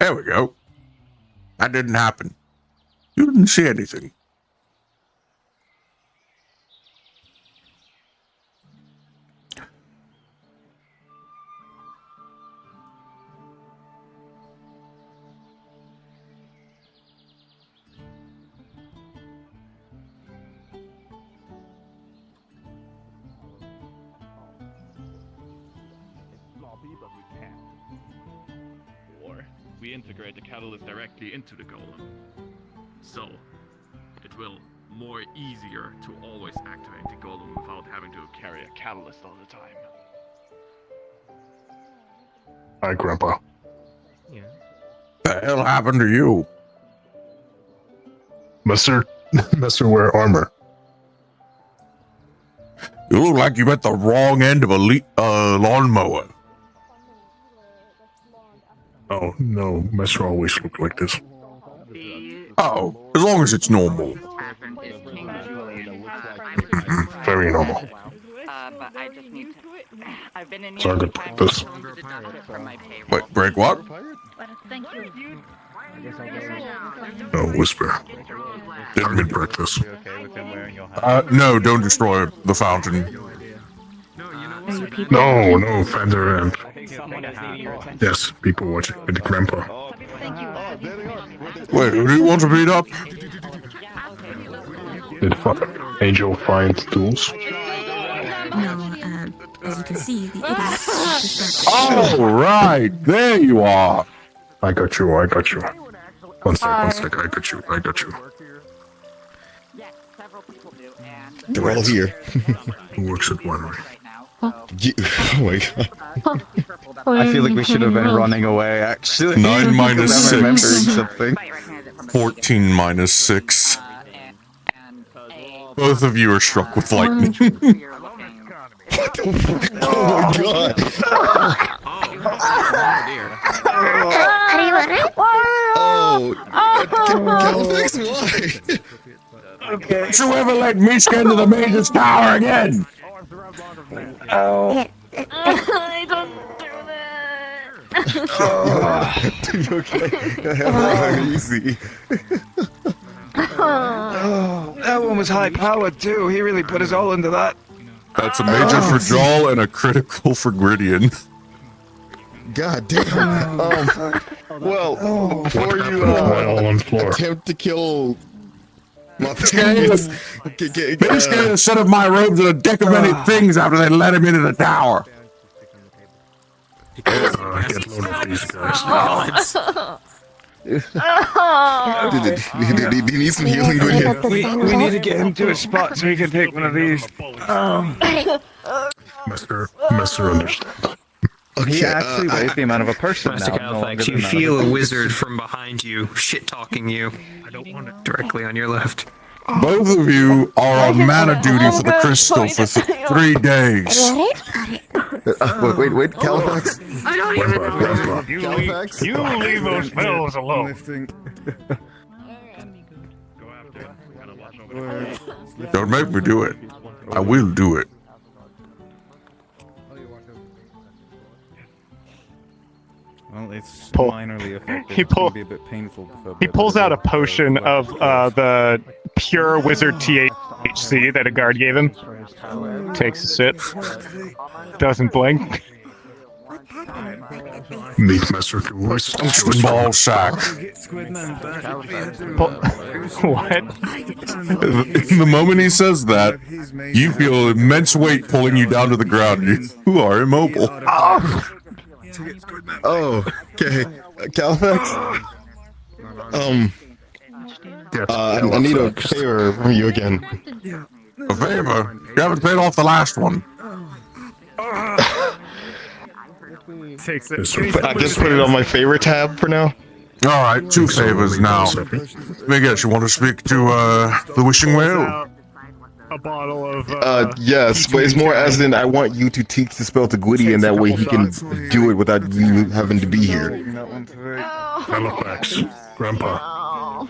There we go. That didn't happen. You didn't see anything. We integrate the catalyst directly into the golem. So, it will more easier to always activate the golem without having to carry a catalyst all the time. Hi, Grandpa. Yeah. What the hell happened to you? Mister wear armor. You look like you met the wrong end of a lawnmower. Oh, no, Mister always looked like this. Oh, as long as it's normal. Very normal. But I just need to... I've been in It's our good practice. Wait, break what? Thank you. No, Whisper. Didn't mean practice. No, don't destroy the fountain. No, Fender and... Yes, people watching with the Grandpa. Wait, who do you want to beat up? Did Angel find tools? No, as you can see, the idiot. Oh, right, there you are. I got you. One sec, I got you. They're all here. Who works at winery? Oh my god. I feel like we should have been running away, actually. 9 minus I'm 6. remembering something. 14 minus 6. Both of you are struck with lightning. Oh my god. Oh, Calvix, why? Okay. Don't you ever let me get into the Mage's Tower again! Oh. I don't do that. You okay? Very easy. Oh, that one was high powered too. He really put his all into that. That's a major for Jol and a critical for Griddian. God damn. Well, before you attempt to kill my This guy set up my robes and a deck of many things after they let him into the tower. Get load of these guys. Do you need some healing? We need to get him to a spot so he can take one of these. Mister understand. Okay, he actually weighs the amount of a person Master now. Calfax, you feel a wizard from behind you, shit-talking you, directly on your left. Both of you are on mana duty for the crystal for 3 days. Wait, Califax? I don't even know. Califax? You leave those spells alone. Don't make me do it. I will do it. Well, it's minorly effective. It's gonna be a bit painful. He pulls out a potion of the pure wizard THC that a guard gave him. Takes a sip. Doesn't blink. Meet Master Voice. Ball sack. What? The moment he says that, you feel immense weight pulling you down to the ground. You are immobile. Oh, okay. Califax? I need a favor from you again. A favor? You haven't paid off the last one. Takes it. I just put it on my favor tab for now. Alright, 2 favors now. Let me guess, you want to speak to the Wishing Well? a bottle of. Yes, but it's more as in I want you to teach the spell to Gwitty, and that way he can do it without you having to be here. Halifax, Grandpa. If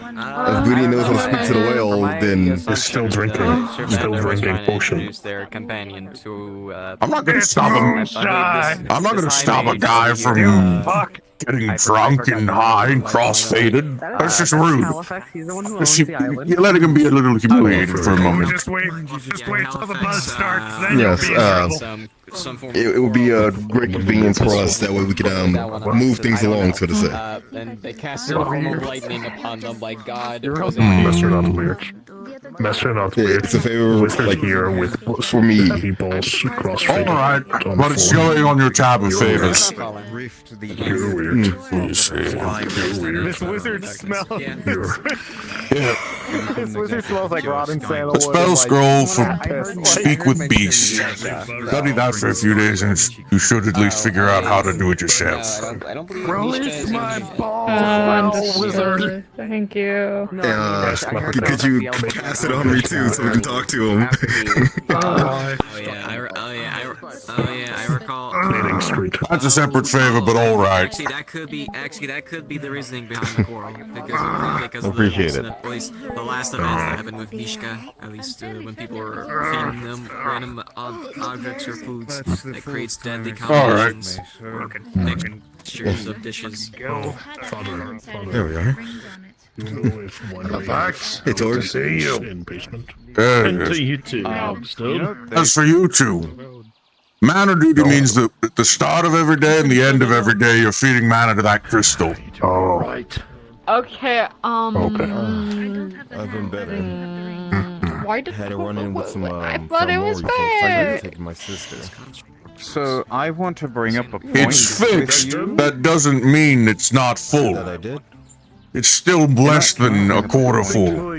Gwitty knows how to speak to the whale, then He's still drinking. Still drinking potion. Their companion to. I'm not gonna stop him. I'm not gonna stop a guy from getting drunk and high and cross-faded. That's just rude. You're letting him be a little humiliated for a moment. Just wait till the buzz starts. Then yes, it would be a great convenience for us. That way we could move things along, so to say. And they cast a form of lightning upon them, like God. Mess it up weird. Mess it up weird. It's a favor like here with for me. People's cross-faded. Alright, but it's showing on your tab of favors. You're weird. This wizard smells. This wizard smells like rotten sandalwood. A spell scroll for Speak with Beast. Study that for a few days and you should at least figure out how to do it yourself. Release my balls, wizard. Thank you. Could you cast it on me too so we can talk to him? I recall. Cleaning street. That's a separate favor, but alright. Actually, that could be the reasoning behind the quarrel. Because Appreciate it. At least the last events that happened with Mishka, at least when people were feeding them random objects or foods, that creates deadly combinations. Mixtures of dishes. There we are. It's yours. See you. Impatient. You too. As for you two, mana duty means that at the start of every day and the end of every day, you're feeding mana to that crystal. All right. Okay, Okay. I've been better. Why did Had to run in with some. I thought it was bad. My sister. So I want to bring up a point. It's fixed. That doesn't mean it's not full. That I did. It's still less than a quarter full.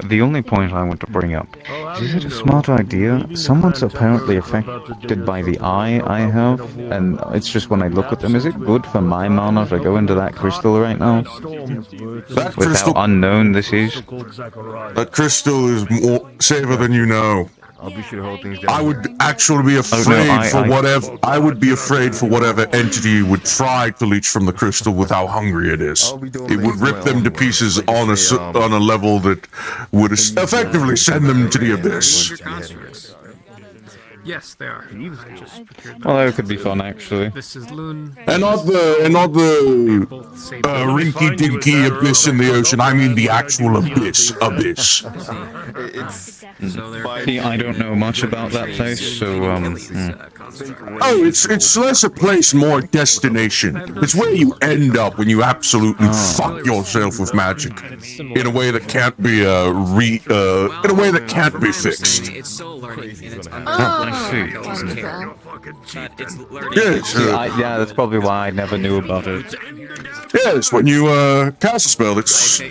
The only point I want to bring up is it a smart idea? Someone's apparently affected by the eye I have, and it's just when I look at them. Is it good for my mana to go into that crystal right now? That With crystal, how unknown this is? that crystal is more safer than you know. I'll be sure to hold things down. I would actually be afraid I would be afraid for whatever entity would try to leech from the crystal with how hungry it is. It would rip them to pieces on a level that would effectively send them to the abyss. Yes, they are. Well, that could be fun, actually. This is Loon. And not the rinky-dinky abyss in the ocean. I mean the actual abyss. See, I don't know much about that place, so, Oh, it's less a place, more a destination. It's where you end up when you absolutely fuck yourself with magic in a way that can't be fixed. It's soul learning, and it's I see. Yes, Yeah, that's probably why I never knew about it. yes. When you cast a spell, it's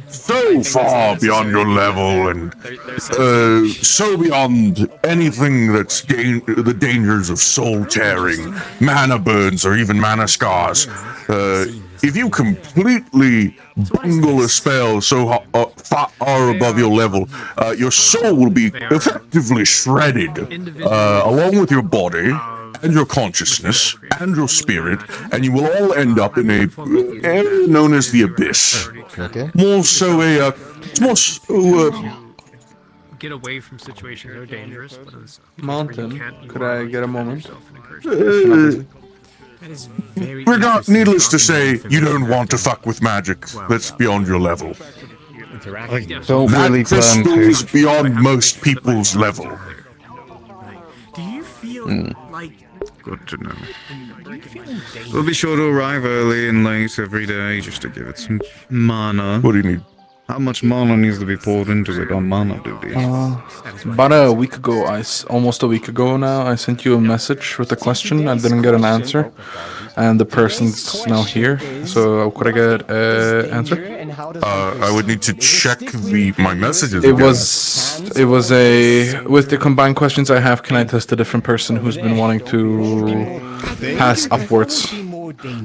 so far beyond your level and so beyond anything that's the dangers of soul tearing, mana burns, or even mana scars. If you completely bungle a spell so far above your level, your soul will be effectively shredded, along with your body, and your consciousness, and your spirit, and you will all end up in a area known as the Abyss. Okay. More so it's more so, Get away from situations that are dangerous. Mountain, could I get a moment? needless to say, you don't want to fuck with magic that's beyond your level. Don't That really plan crystal to. is beyond most people's level. Do you feel like Good to know. We'll be sure to arrive early and late every day just to give it some mana. What do you need? How much mana needs to be poured into it on mana duty? About a week ago, almost a week ago now, I sent you a message with a question. I didn't get an answer, and the person's now here. So could I get an answer? I would need to check my messages. It was with the combined questions I have. Can I test a different person who's been wanting to pass upwards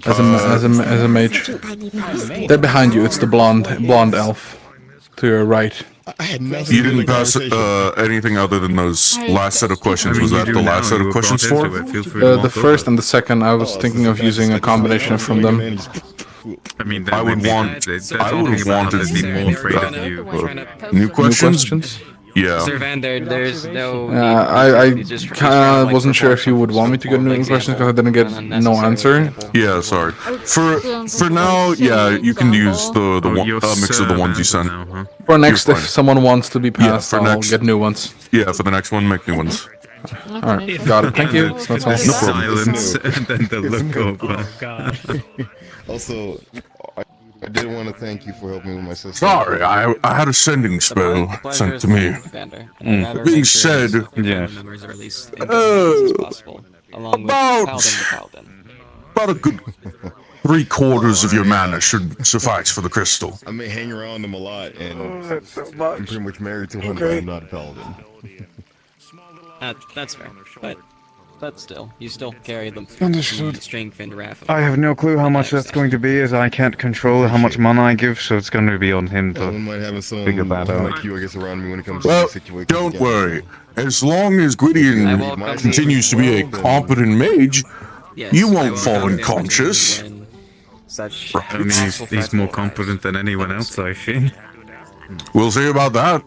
as a mage? They're behind you. It's the blonde elf to your right. I had nothing. You didn't pass anything other than those last set of questions. Was that the last set of questions for? The first and the second, I was thinking of using a combination from them. I mean, I would want. I would have wanted to be more afraid of you. New questions? Yeah. Sir Vander, there's no. I kind of wasn't sure if you would want me to get new questions because I didn't get no answer. Yeah, sorry. For now, yeah, you can use the mix of the ones you sent. For next, if someone wants to be passed, I'll get new ones. Yeah, for the next one, make new ones. Alright, got it. Thank you. That's all. No silence, and then the look over. Also, I did want to thank you for helping me with my sister. Sorry, I had a sending spell sent to me. Being said, yes. About a good 3/4 of your mana should suffice for the crystal. I may hang around them a lot, and I'm pretty much married to one, but I'm not a paladin. That's fair, but still, you still carry the strength and wrath. I have no clue how much that's going to be, as I can't control how much mana I give, so it's going to be on him to figure that out. Like you, I guess, around me when it comes Well, to situations. don't worry. As long as Gwydion continues to be a competent mage, you won't fall unconscious. I mean, he's more competent than anyone else, I think. We'll see about that.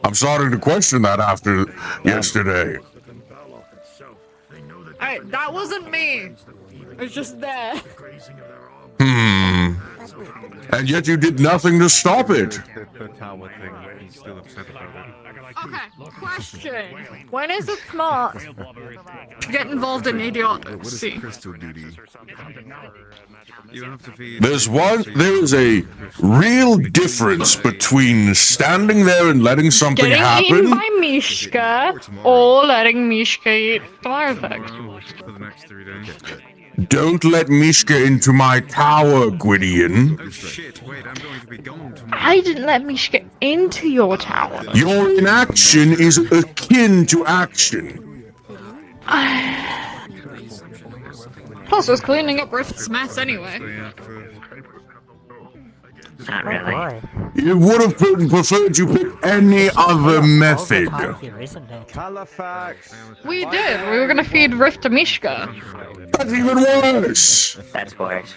I'm starting to question that after yesterday. That wasn't me. It was just there. And yet you did nothing to stop it. Okay, question. When is it smart to get involved in idiocy? There is a real difference between standing there and letting something Getting happen. eaten by Mishka or letting Mishka eat the artifact. Don't let Mishka into my tower, Gwydion. I didn't let Mishka into your tower. Your inaction is akin to action. Plus, I was cleaning up Rift's mess anyway. Not really. It would have preferred you pick any other method. We did. We were gonna feed Rift to Mishka. That's even worse. That's worse.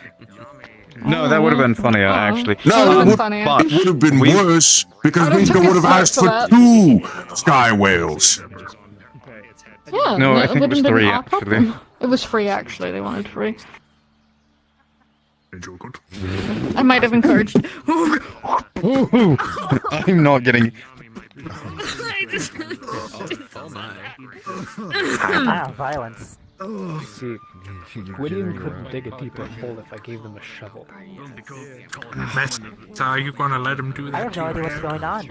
No, that would have been funnier, actually. No, But it would have been worse because I Mishka took would a have asked slice for of that. 2 sky whales. Yeah, No, I it think it was wouldn't have 3, been our actually. problem. It was free, actually. They wanted free. I might have encouraged. I'm not getting. Violence. See, Gwydion couldn't dig a deeper hole if I gave them a shovel. So are you gonna let him do that? I have no idea what's going on.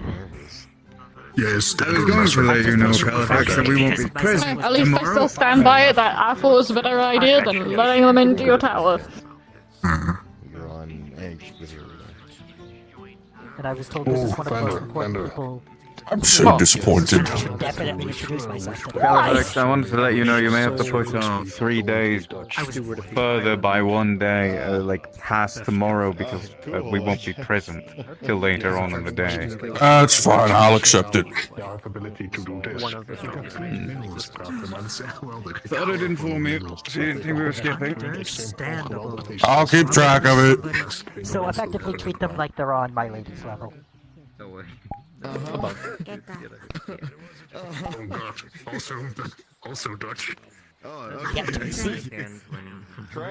Yes, I was going to let you know, Halifax, that we won't be present At least I still stand by it that I thought it was a better idea than letting them into your tower. You're on edge with your... And I was told this is one of the most important people. I'm so disappointed. Definitely introduce myself to them. Alex, I wanted to let you know you may have to push on 3 days further by 1 day, like past tomorrow, because we won't be present till later on in the day. That's fine, I'll accept it. Thought I'd inform you. She didn't think we were skipping. I'll keep track of it. So effectively treat them like they're on My Lady's level. Oh god. Also Dutch.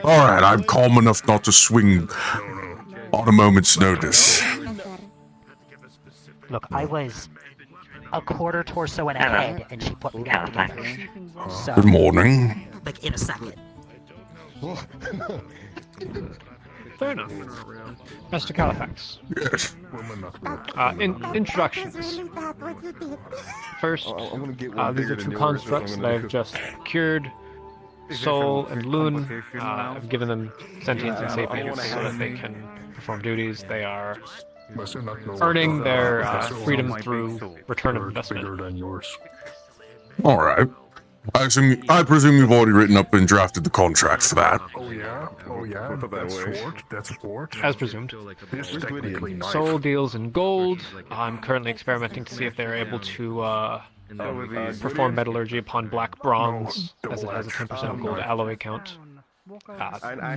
Alright, I'm calm enough not to swing on a moment's notice. Look, I was a quarter torso and a head, and she put me back together. So, Good morning. like in a second. Fair enough. Mr. Califax. Yes. Introductions. First, these are 2 constructs that I've just cured. Soul and Loon. I've given them sentience and sapience so that they can perform duties. They are earning their freedom through return of investment. Alright. I presume you've already written up and drafted the contract for that. Oh yeah, that's sport. As presumed. Soul deals in gold. I'm currently experimenting to see if they're able to perform metallurgy upon black bronze, as it has a 10% gold alloy count.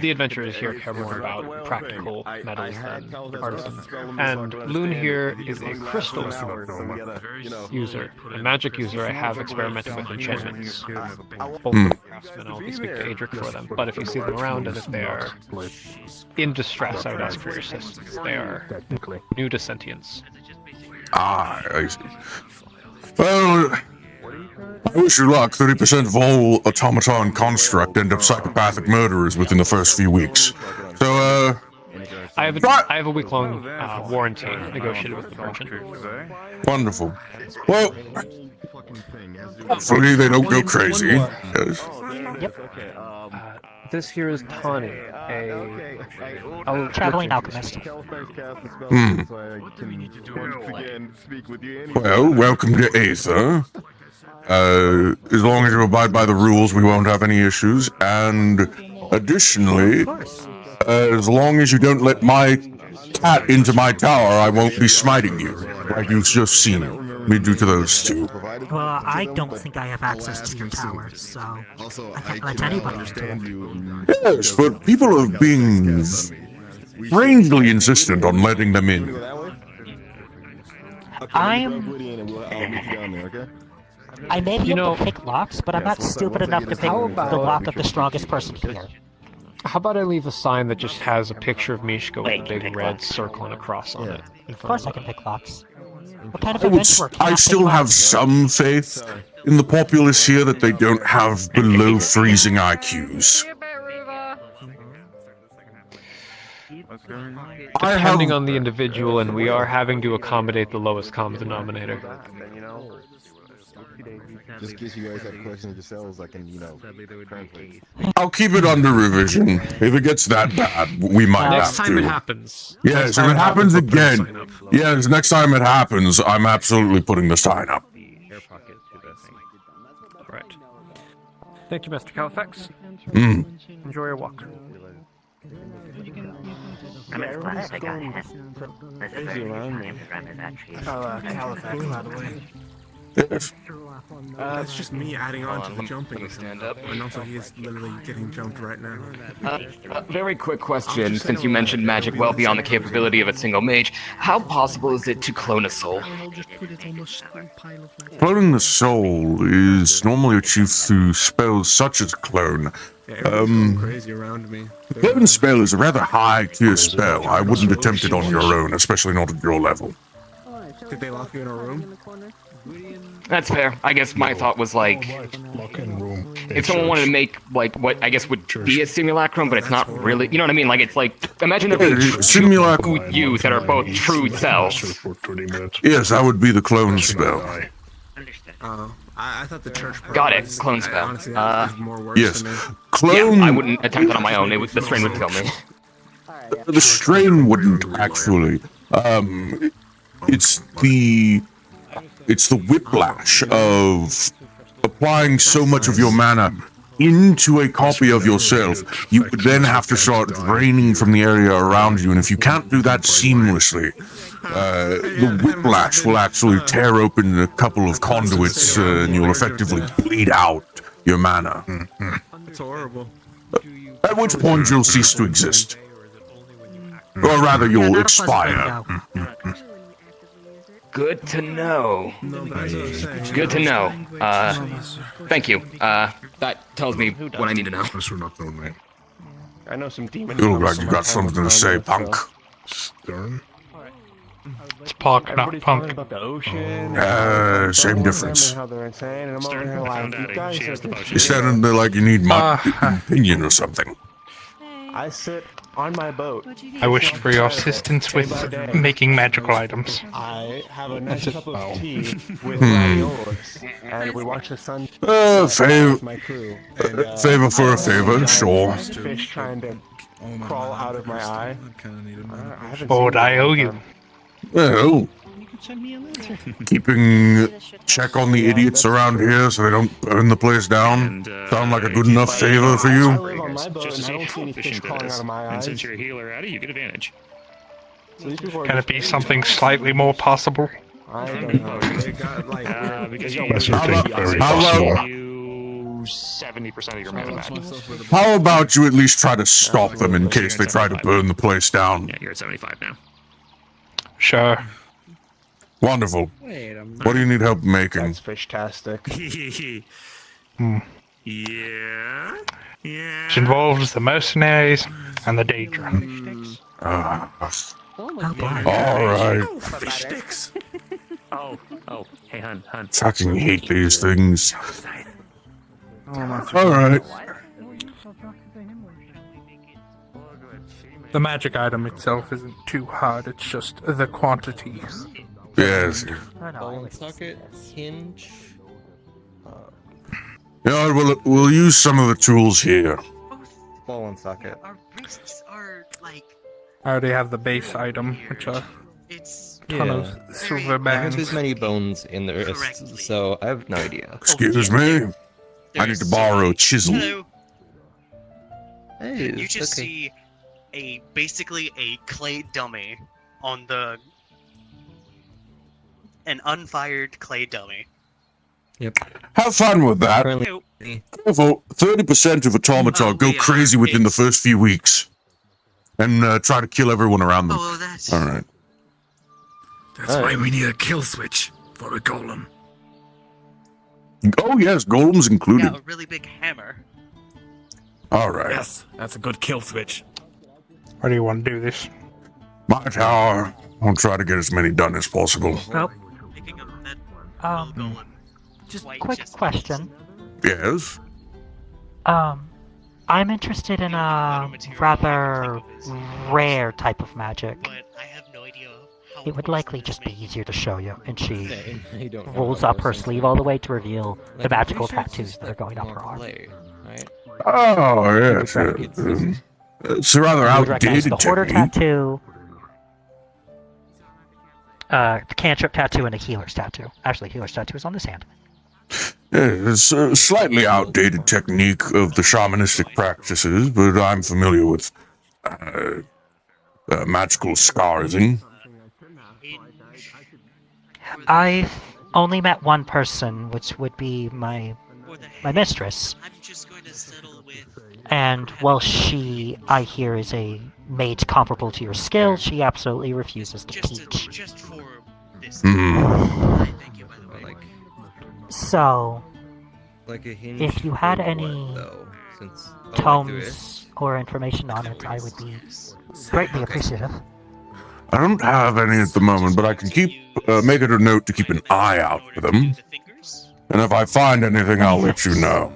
The adventurers here care more about practical metals than artisan. And Loon here is a crystal user, a magic user. I have experimented with enchantments. Both craftsmen, I'll be speaking to Adric for them. But if you see them around and if they are in distress, I would ask for your assistance. They are new to sentience. I see. Well, I wish you luck. 30% of all automaton construct end up psychopathic murderers within the first few weeks. So, I have a week-long warranty negotiated with the merchant. Wonderful. Well, hopefully they don't go crazy. Yes. Yep. This here is Tawny, a traveling alchemist. Well, welcome to Aether. As long as you abide by the rules, we won't have any issues. And additionally, as long as you don't let my cat into my tower, I won't be smiting you, like you've just seen me do to those two. Well, I don't think I have access to your tower, so I can't let anybody into it. Yes, but people are being strangely insistent on letting them in. I may be able to pick locks, but I'm not stupid enough to pick the lock of the strongest person here. How about I leave a sign that just has a picture of Mishka with a big red circle and a cross on it? Of course I can pick locks. What kind of adventure I still have some faith in the populace here that they don't have below freezing IQs. Depending on the individual, and we are having to accommodate the lowest common denominator. Just in case you guys have questions yourselves, I can, translate. I'll keep it under revision. If it gets that bad, we might Next have time to. it happens. Yes, if it happens again. Yes, next time it happens, I'm absolutely putting the sign up. Right. Thank you, Mr. Califax. Enjoy your walk. I'm glad I got him. This is very name from is actually. Califax, by the way. Yes. It's just me adding on to the jumping. Stand up. And also he is literally getting jumped right now. Very quick question, since you mentioned magic well beyond the capability of a single mage, how possible is it to clone a soul? Cloning the soul is normally achieved through spells such as clone. Crazy around me. The clone spell is a rather high tier spell. I wouldn't attempt it on your own, especially not at your level. Did they lock you in a room? That's fair. I guess my thought was like, if someone wanted to make like what I guess would be a simulacrum, but it's not really, you know what I mean? Like it's like, imagine there being two yous that are both true selves. Yes, that would be the clone spell. I thought the church. Got it. Clone spell. Honestly, Yes, clone. Yeah, I wouldn't attempt it on my own. The strain would kill me. The strain wouldn't actually. It's the whiplash of applying so much of your mana into a copy of yourself. You would then have to start draining from the area around you, and if you can't do that seamlessly, the whiplash will actually tear open a couple of conduits, and you'll effectively bleed out your mana. It's horrible. At which point you'll cease to exist. Or rather, you'll expire. Good to know. Good to know. Thank you. That tells me what I need to know. I know some demons. You look like you got something to say, punk. It's punk, not punk. Same difference. You're standing there like you need my opinion or something. I sit on my boat. I wished for your assistance with making magical items. I have a nice cup of tea with raviolis, and we watch the sun. Favor for a favor, sure. Fish trying to crawl out of my eye. What would I owe you? Well, keeping check on the idiots around here so they don't burn the place down sound like a good enough favor for I you? live on my boat and I don't see any fish crawling out of my eyes. And since you're a healer, Addy, you get advantage. So these people are Can it be something slightly more possible? I don't know. They got like Because you you use How about- you 70% of your mana magic. How about you at least try to stop them in case they try to burn the place down? Yeah, you're at 75 now. Sure. Wonderful. What do you need help making? That's fish-tastic. Yeah. Which involves the mercenaries and the Daedra. All right. fish sticks. Oh, hey, hun. Fucking hate these things. Oh my. All right. The magic item itself isn't too hard, it's just the quantity. Yes. Bone socket, hinge. Yeah, we'll use some of the tools here. Ball and socket. Our wrists are like. I already have the base item, which are ton of silver I have bands. as many bones in the wrist, so I have no idea. Excuse me. I need to borrow a chisel. Hello. Hey, You just see basically a clay dummy on an unfired clay dummy. Yep. Have fun with that. Careful, 30% of automata go crazy within the first few weeks. And try to kill everyone around them. Oh, that's... Alright. That's why we need a kill switch for a golem. Oh yes, golems included. Yeah, a really big hammer. Alright. Yes, that's a good kill switch. Where do you want to do this? My tower. I'll try to get as many done as possible. Nope. Just quick question. Yes? I'm interested in a rather rare type of magic. It would likely just be easier to show you, and she rolls up her sleeve all the way to reveal the magical tattoos that are going up her arm. Oh, yes. It's a rather You would recognize outdated the Hoarder technique. tattoo, cantrip tattoo, and a healer's tattoo. Actually, healer's tattoo is on this hand. It's a slightly outdated technique of the shamanistic practices, but I'm familiar with magical scarsing. I've only met one person, which would be my mistress. And while she, I hear, is a mage comparable to your skill, she absolutely refuses to teach. So, if you had any tomes or information on it, I would be greatly appreciative. I don't have any at the moment, but I can make it a note to keep an eye out for them. And if I find anything, I'll let you know.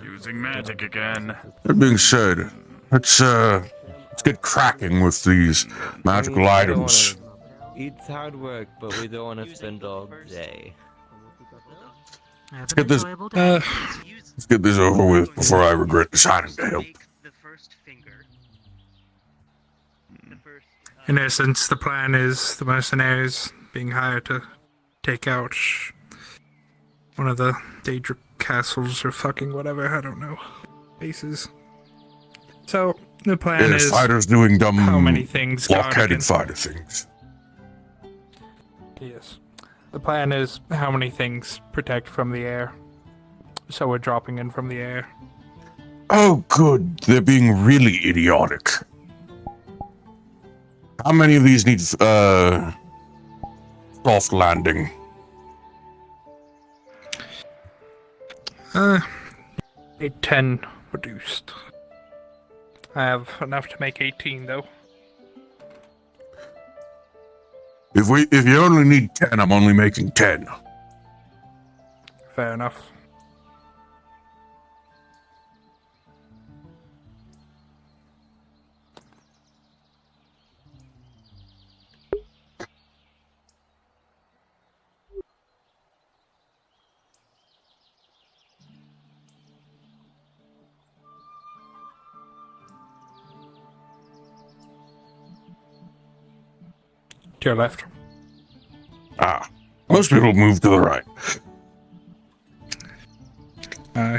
Using magic again. That being said, let's get cracking with these magical items. It's hard work, but we don't want to spend all day. Let's get this over with before I regret deciding to help. In essence, the plan is the mercenaries being hired to take out one of the Daedra castles or fucking whatever, I don't know, bases. So, the plan is fighters doing dumb, how many things blockheaded fighter things. Yes. The plan is how many things protect from the air. So we're dropping in from the air. Oh, good. They're being really idiotic. How many of these need soft landing? Need 10 reduced. I have enough to make 18 though. If you only need 10, I'm only making 10. Fair enough. To your left. Most people move to the right.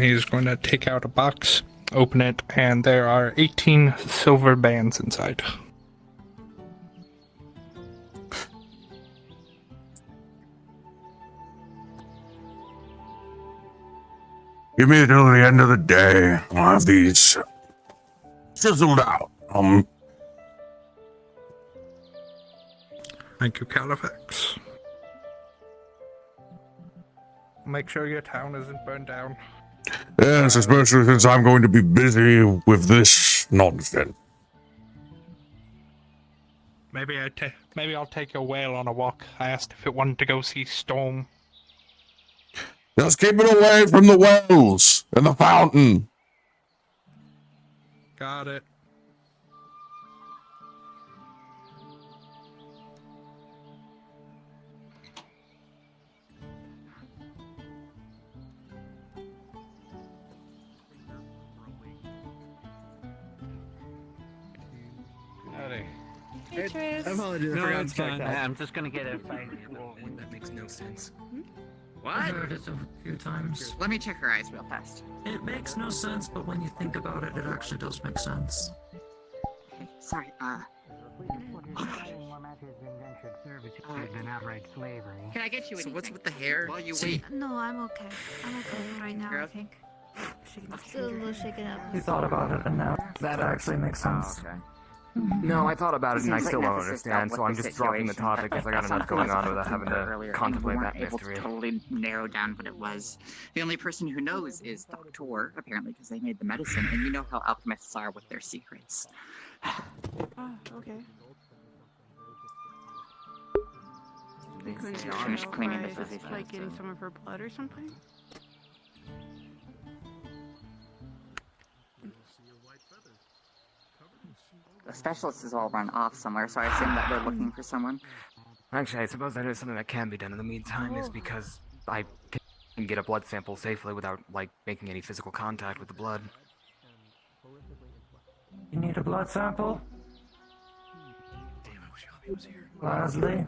He's going to take out a box, open it, and there are 18 silver bands inside. Give me till the end of the day. I'll have these chiseled out. Thank you, Califax. Make sure your town isn't burned down. Yes, especially since I'm going to be busy with this nonsense. Maybe I'll take your whale on a walk. I asked if it wanted to go see Storm. Just keep it away from the wells and the fountain. Got it. Howdy. Hey, Tris. Apologies, No, I forgot it's to check fine. that. I'm just gonna get it. That makes no sense. What? I've heard it a few times. Let me check her eyes real fast. It makes no sense, but when you think about it, it actually does make sense. Sorry, Can I get you anything? So what's with the hair? While you wait. No, I'm okay. I'm okay right now, I think. Still a little shaken up. You thought about it, and now that actually makes sense. No, I thought about it and I Seems still like don't Nemesis understand, dealt so I'm with the just dropping the situation, topic but because I got enough something going on was without having to earlier, contemplate and we that weren't able mystery. to totally narrow down what it was. The only person who knows is Doctor, apparently, because they made the medicine, and you know how alchemists are with their secrets. Oh, okay. They Couldn't just you finished know cleaning the by, fizzy like food, getting so- some of her blood or something? The specialist is all run off somewhere, so I assume that they're looking for someone. Actually, I suppose that is something that can be done in the meantime, is because I can get a blood sample safely without, like, making any physical contact with the blood. You need a blood sample? Leslie?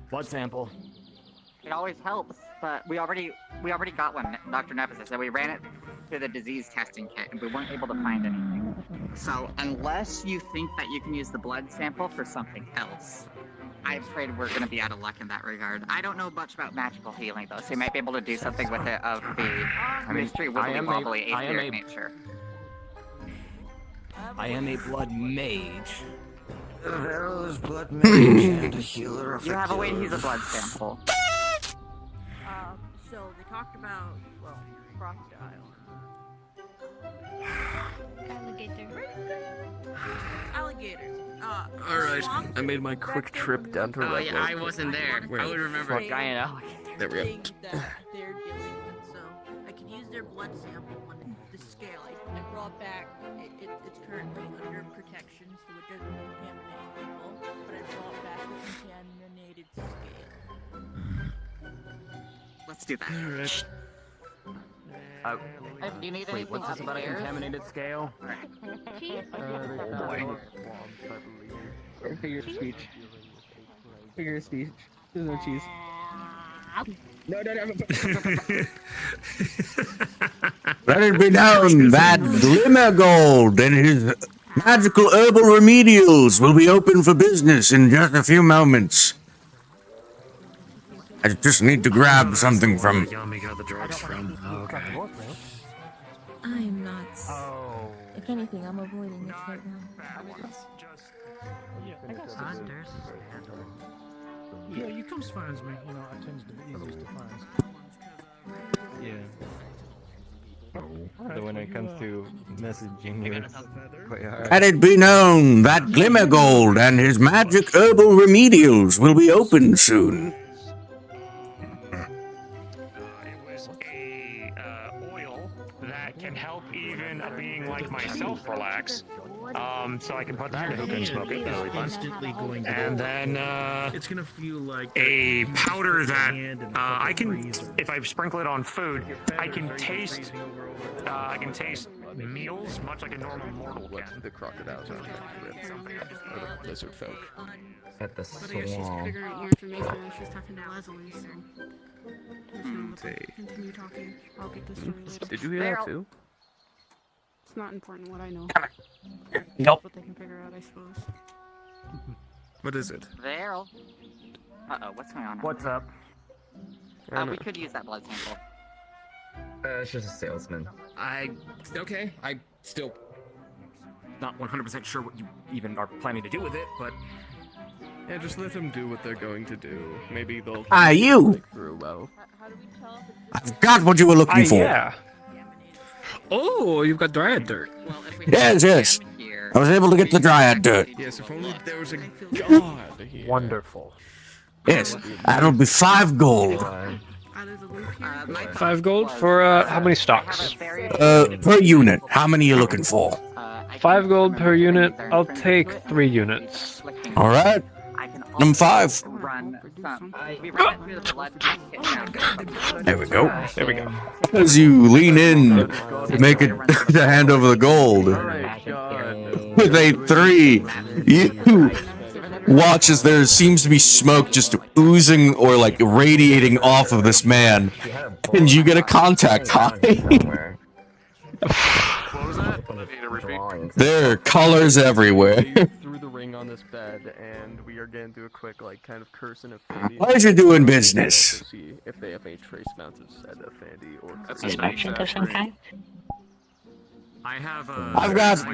Blood sample. It always helps, but we already got one, Dr. Nemesis, and we ran it through the disease testing kit, and we weren't able to find anything. So unless you think that you can use the blood sample for something else, I'm afraid we're going to be out of luck in that regard. I don't know much about magical healing, though, so you might be able to do something with it of the mystery wibbly wobbly aetheric nature. I am a blood mage. Vero is blood mage and a healer of You have a way to use a blood sample. So they talked about, well, crocodile. Alligator. Alright, I made my quick trip down to Red yeah, I wasn't there. Where I would remember. Fuck, I am. There we go. Thing that they're dealing with, so I could use their blood sample on the scale. I brought back, it's currently under protection, so it doesn't contaminate people, but I brought back the contaminated scale. Let's do that. Alright. Do you need Wait, anything what's this about a upstairs? contaminated scale? Figure of speech. Figure of speech. There's no cheese. No. Let it be known that Glimmer Gold and his magical herbal remedials will be open for business in just a few moments. I just need to grab something from... Yami got the drugs from. Oh, okay. I'm not. If anything, I'm avoiding it right now. Yeah, you comes finds me. You know, I tend to be the easiest to find. Yeah. So when it comes to messaging you, it's quite hard. Let it be known that Glimmer Gold and his magic herbal remedials will be open soon. It was a oil that can help even a being like myself relax. So I can put that in a hookah and smoke it. That'll be fun. And then It's gonna feel like a powder that I can, if I sprinkle it on food, I can taste. I can taste meals much like a normal mortal can. The crocodiles are something or the lizard folk. At the But I guess she's swamp. figuring out more information and she's talking to Leslie, so. Continue talking. I'll get this story later. Did you hear that too? It's not important what I know. Nope. What they can figure out, I suppose. What is it? Daryl. Uh-oh, what's going on? What's up? We could use that blood sample. It's just a salesman. Okay. I still not 100% sure what you even are planning to do with it, but Yeah, just let them do what they're going to do. Maybe they'll. You! Think through well. I've got what you were looking for. Yeah. Oh, you've got dryad dirt. Yes. I was able to get the dryad dirt. Yes, if only there was a god here. Wonderful. Yes, that'll be 5 gold. 5 gold for how many stocks? Per unit. How many are you looking for? 5 gold per unit. I'll take 3 units. All right. Number 5. There we go. There we go. As you lean in to make it to hand over the gold with a 3, you watch as there seems to be smoke just oozing or like radiating off of this man, and you get a contact high. There are colors everywhere. Threw the ring on this bed, and we are gonna do a quick, like, kind of curse and affinity. Pleasure doing business. To see if they have any trace amounts of said affinity or. Is merchant of some kind? I have I've got.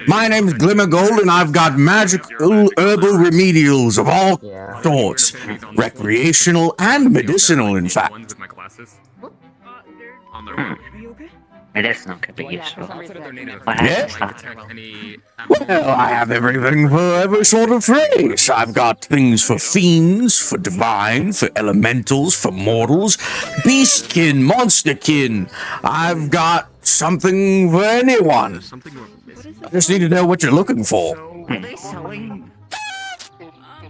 My name's Glimmer Gold, and I've got magical herbal remedials of all sorts, recreational and medicinal, in fact. With my classes. On their Hmm. way. Medicinal could be useful. Yes. Well, I have everything for every sort of race. I've got things for fiends, for divine, for elementals, for mortals, beastkin, monsterkin. I've got something for anyone. I just need to know what you're looking for.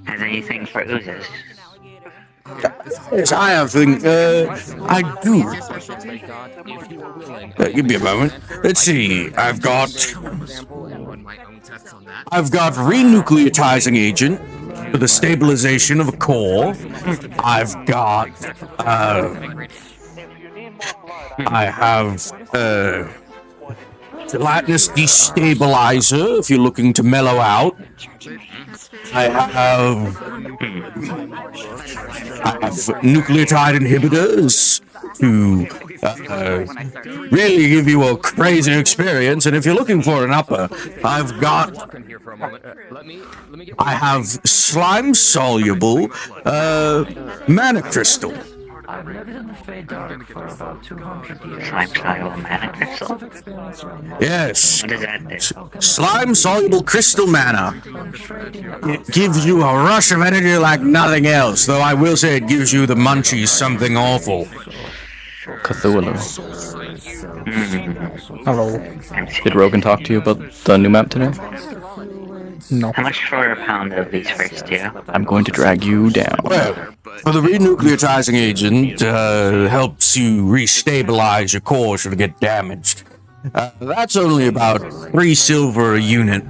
Has anything for oozes? Yes, I have things. I do. Give me a moment. Let's see. I've got renucleotizing agent for the stabilization of a core. I've got. I have gelatinous destabilizer if you're looking to mellow out. I have nucleotide inhibitors to really give you a crazy experience. And if you're looking for an upper, I have slime soluble mana crystal. I've lived in the Feydark for about 200 years. Slime soluble mana crystal? Yes. What does that do? Slime soluble crystal mana. It gives you a rush of energy like nothing else, though I will say it gives you the munchies something awful. Cthulhu. Hello. Did Rogan talk to you about the new map today? No. How much for a pound of these first two? I'm going to drag you down. Well, for the renucleotizing agent, helps you restabilize your core should it get damaged. That's only about 3 silver a unit.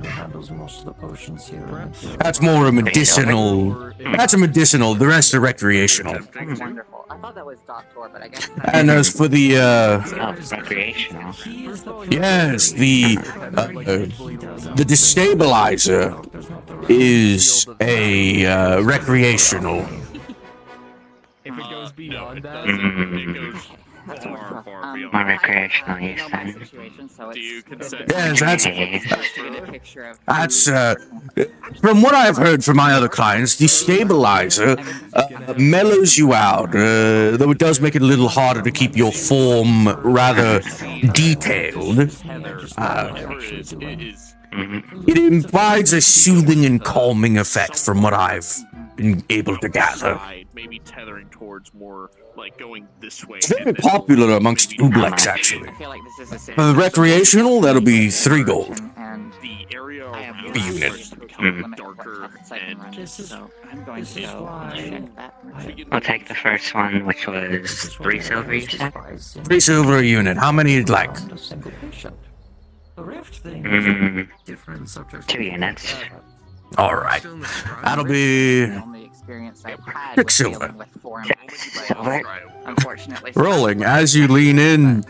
That's more a medicinal. That's a medicinal. The rest are recreational. Wonderful. I thought that was Doctor, but I guess. And as for the recreational. Yes, the destabilizer is a recreational. If it goes beyond that, It goes far, far beyond. More recreational use then. Do you consent? Yes, that's from what I've heard from my other clients, the stabilizer mellows you out, though it does make it a little harder to keep your form rather detailed. It provides a soothing and calming effect from what I've been able to gather. Maybe tethering towards more like going this way. It's very popular amongst Ublex, actually. For the recreational, that'll be 3 gold. The area A unit. darker and So I'm going to go check that. I'll take the first one, which was 3 silver, you said? 3 silver a unit. How many you'd like? 2 units. Alright. That'll be 6 silver. Unfortunately. Rolling as you lean in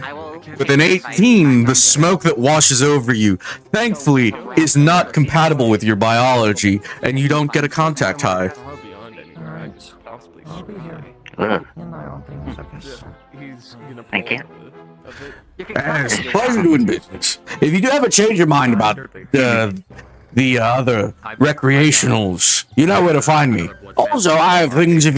with an 18, the smoke that washes over you, thankfully, is not compatible with your biology, and you don't get a contact high. Thank you. It's a pleasure doing business. If you do ever change your mind about the other recreationals, you know where to find me. Also, I have things if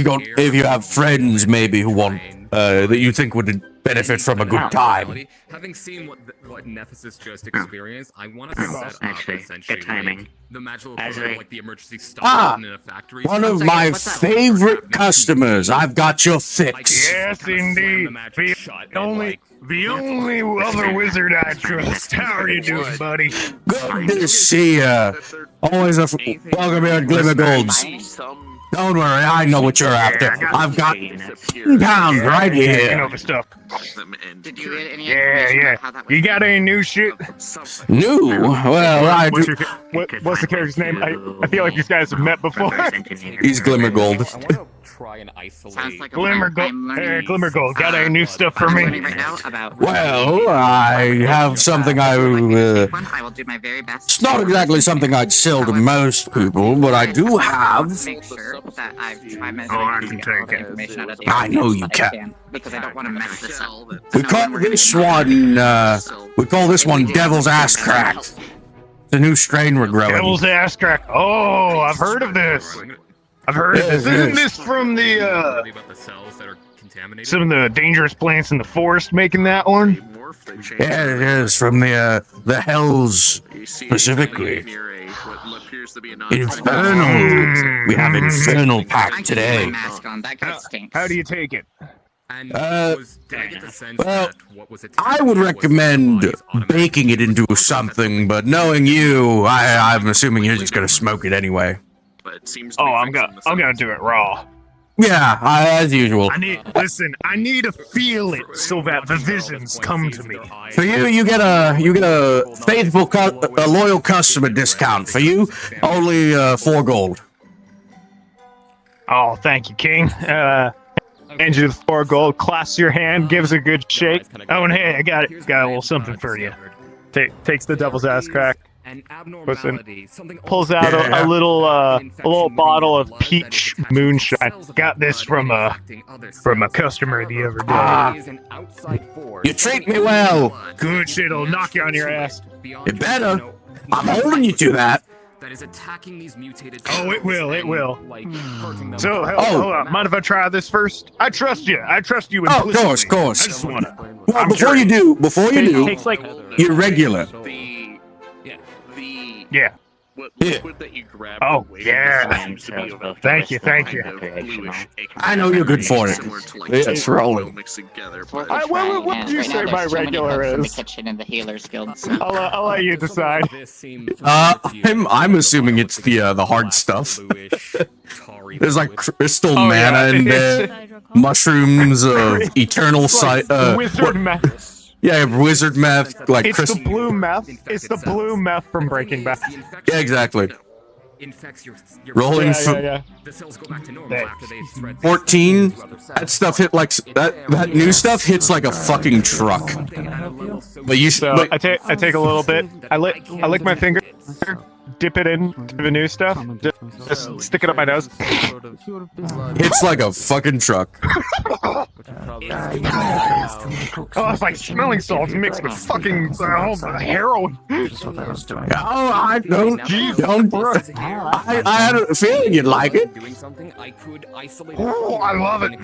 you have friends maybe who want that you think would benefit from a good time. Having seen what Nephesis just experienced, I want to set up Actually, good timing. the magical As equipment, I- like the emergency stop button in a factory. One of my favorite customers. I've got your fix. Yes, indeed. The only other wizard I trust. How are you doing, buddy? Good to see ya. Always welcome here at Glimmer Golds. Don't worry, I know what you're after. I've got pounds right here. Stuff. Did you get any Yeah. You got any new shit? New? Well, I do. What's the character's name? I feel like these guys have met before. He's Glimmer Gold. Try and isolate. Glimmer Gold. Got any new stuff for me? Well, I have something I will do my very best. It's not exactly something I'd sell to most people, but I do have. Make sure that I've tried my I can take it. information out of the I know you can. because I don't want to mess this up. We call this one Devil's Ass Crack. It's a new strain we're growing. Devil's ass crack. Oh, I've heard of this. Isn't this from the some of the dangerous plants in the forest making that one? Yeah, it is from the Hells specifically. Infernal. We have Infernal Pack today. How do you take it? Well, I would recommend baking it into something, but knowing you, I'm assuming you're just gonna smoke it anyway. Oh, I'm gonna do it raw. Yeah, as usual. I need to feel it so that the visions come to me. For you get a faithful, a loyal customer discount. For you, only 4 gold. Oh, thank you, King. Hands you the 4 gold, clasps your hand, gives a good shake. Oh, and hey, I got a little something for you. Takes the devil's ass crack. Pulls out a little bottle of peach moonshine. Got this from a customer the other day. You treat me well. Good shit, it'll knock you on your ass. It better. I'm holding you to that. That is attacking these mutated. Oh, it will. So, hold on. Mind if I try this first? I trust you. implicitly. Oh, of course. I just wanna. Well, before you do, It takes like you're regular. Yeah. liquid that you grab. Oh, yeah. Thank you. I know you're good for it. It's rolling. What did you say my regular is? In the kitchen in the Healers Guild. So. I'll let you decide. I'm assuming it's the hard stuff. There's like crystal mana in there, mushrooms of eternal sight. Wizard meth. Yeah, wizard meth, like it's the blue meth. It's the blue meth from Breaking Bad. Yeah, exactly. Rolling The cells go back to normal after they thread 14. That stuff hit like that new stuff hits like a fucking truck. But I take a little bit. I lick my finger, dip it into the new stuff, just stick it up my nose. Hits like a fucking truck. Oh, it's like smelling salts mixed with fucking heroin. Oh, I don't. I had a feeling you'd like it. Oh, I love it.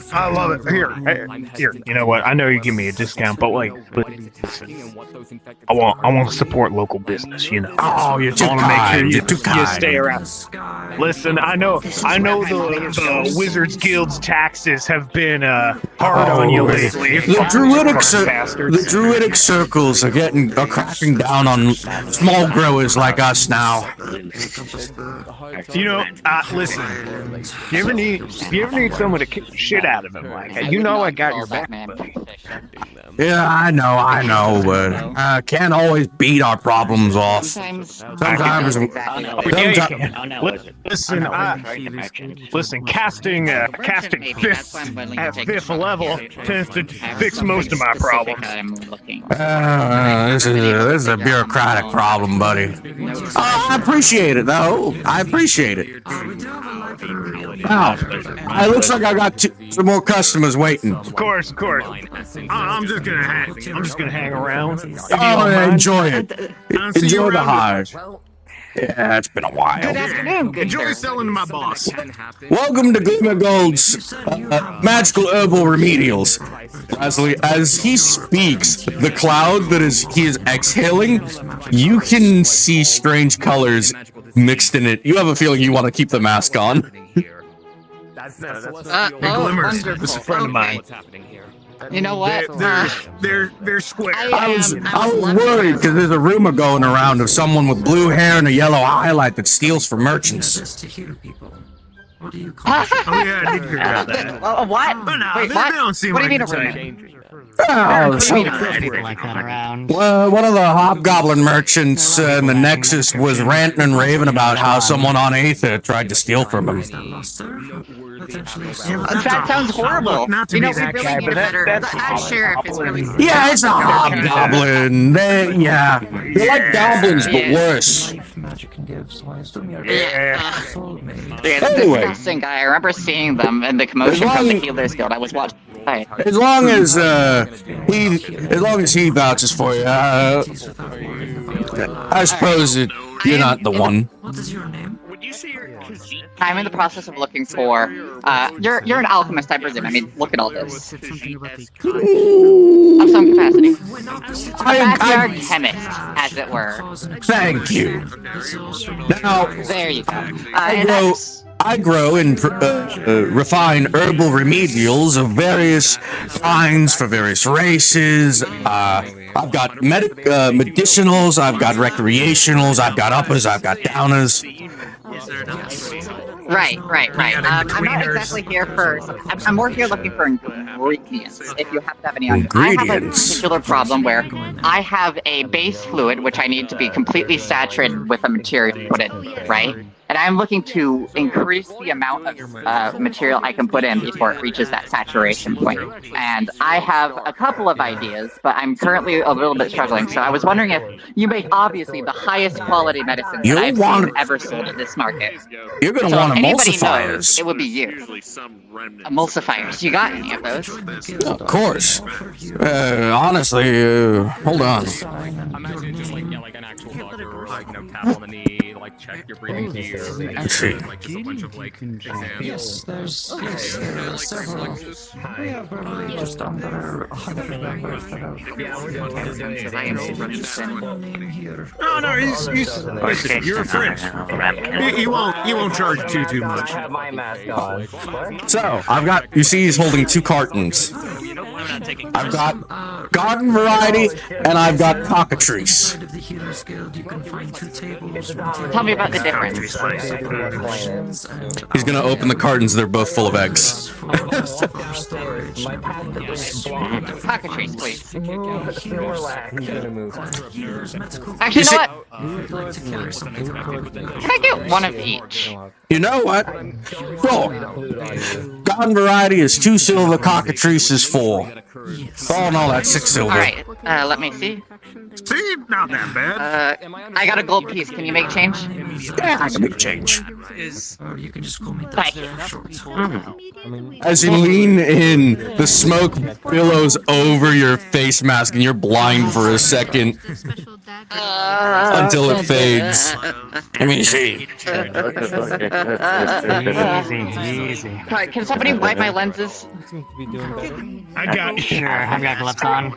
Here. You know what? I know you give me a discount, but I want to support local business. You know. Oh, you're too kind. kind. You're too You kind. stay around. Listen, I know the Wizards Guild's taxes have been hard on you lately. The druidic circles are cracking down on small growers like us now. You know, listen. If you ever need someone to kick the shit out of him, like you know, I got your back, buddy. Yeah, I know, but can't always beat our problems off. Sometimes listen, casting fists at 5th level tends to fix most of my problems. This is a bureaucratic problem, buddy. I appreciate it, though. I appreciate it. Wow, it looks like I got some more customers waiting. Of course. I'm just gonna hang around. Oh, enjoy it. Enjoy the hire. Yeah, it's been a while. Good afternoon, good Enjoy sir. selling to my boss. Welcome to Glimmer Gold's magical herbal remedials. As he speaks, the cloud that he is exhaling, you can see strange colors mixed in it. You have a feeling you want to keep the mask on. Glimmers, this is a friend of mine. You know what? They're square. I was worried because there's a rumor going around of someone with blue hair and a yellow highlight that steals from merchants. Oh yeah, I did hear about that. What? But no, Wait, they what? don't seem What do like you mean the a type. rumor? One of the hobgoblin merchants in the Nexus was ranting and raving about how someone on Aether tried to steal from him. That sounds horrible. You know, we really need a better. The sheriff is really. Yeah, it's a hobgoblin. They're like goblins, but worse. Yeah, the Anyway. disgusting guy. I remember seeing them in the commotion from the Healers Guild. I was watching. As long as he vouches for you, I suppose you're not the one. I'm in the process of looking for. You're an alchemist, I presume. I mean, look at all this. Of some capacity. A backyard chemist, as it were. Thank you. Now, there you go. I grow and refine herbal remedials of various kinds for various races. I've got medicinals, I've got recreationals, I've got uppers, I've got downers. Right. I'm not exactly here for. I'm more here looking for ingredients. If you have to have any on you. I have a particular problem where I have a base fluid which I need to be completely saturated with a material to put in, right? And I'm looking to increase the amount of material I can put in before it reaches that saturation point. And I have a couple of ideas, but I'm currently a little bit struggling. So I was wondering if you make obviously the highest quality medicine that I've seen ever sold at this market. You're going to want emulsifiers. It would be you. Emulsifiers. You got any of those? Of course. Honestly, hold on. Imagine just like an actual doctor or tap on the knee, check your breathing gear. Let's see. Just a bunch of exams. Yes, there's several. We have probably just under 100 members that No, listen, you're a friend. He won't charge too much. So, you see he's holding 2 cartons. I've got garden variety and I've got cockatrice. Tell me about the difference. He's gonna open the cartons, they're both full of eggs. Cockatrice, please. Actually, you know what? Can I get one of each? You know what? Sure. Garden variety is 2 silver, cockatrice is 4. Oh no, that's 6 silver. Alright, let me see. See, not that bad. I got a gold piece. Can you make change? Yeah, I can make change. You can just call me Thank you. As you lean in, the smoke billows over your face mask and you're blind for a second. Until it fades. Let me see. Easy. Alright, can somebody wipe my lenses? I got Sure, I've got gloves on.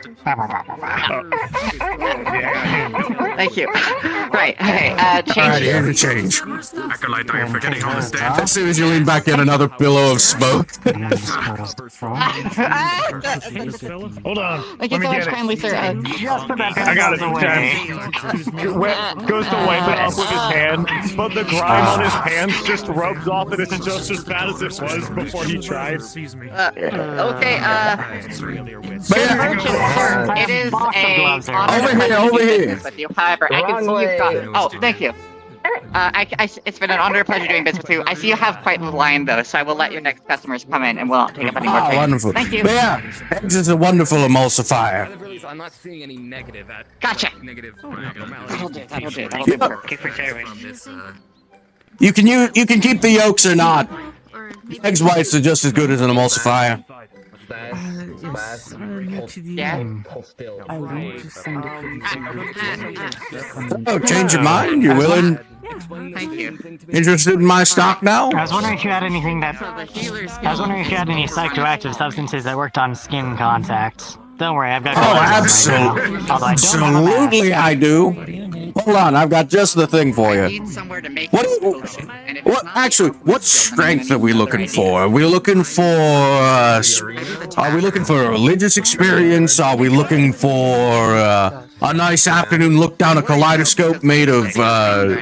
Thank you. Right, okay, change. Alright, here's the change. Acolyte, are you forgetting all this damn? As soon as you lean back in, another billow of smoke. Hold on. Thank you so much kindly, sir. Just about I got it. away. Goes to wipe it off with his hand, but the grime on his hands just rubs off and it's just as bad as it was before he tried. Okay, But yeah, it is a over here. with you. However, I can see you've got. Oh, thank you. It's been an honor and pleasure doing business with you. I see you have quite the line though, so I will let your next customers come in and we'll not take up any more time. Wonderful. Thank you. But yeah, eggs is a wonderful emulsifier. I'm not seeing any negative at Gotcha. negative That'll do. That'll do. You can keep the yolks or not. Eggs whites are just as good as an emulsifier. Oh, change your mind? You're willing? Thank you. Interested in my stock now? I was wondering if you had anything that. I was wondering if you had any psychoactive substances that worked on skin contact. Don't worry, I've got. Oh, absolutely, I do. Hold on, I've got just the thing for you. Actually, what strength are we looking for? Are we looking for a religious experience? Are we looking for a nice afternoon look down a kaleidoscope made of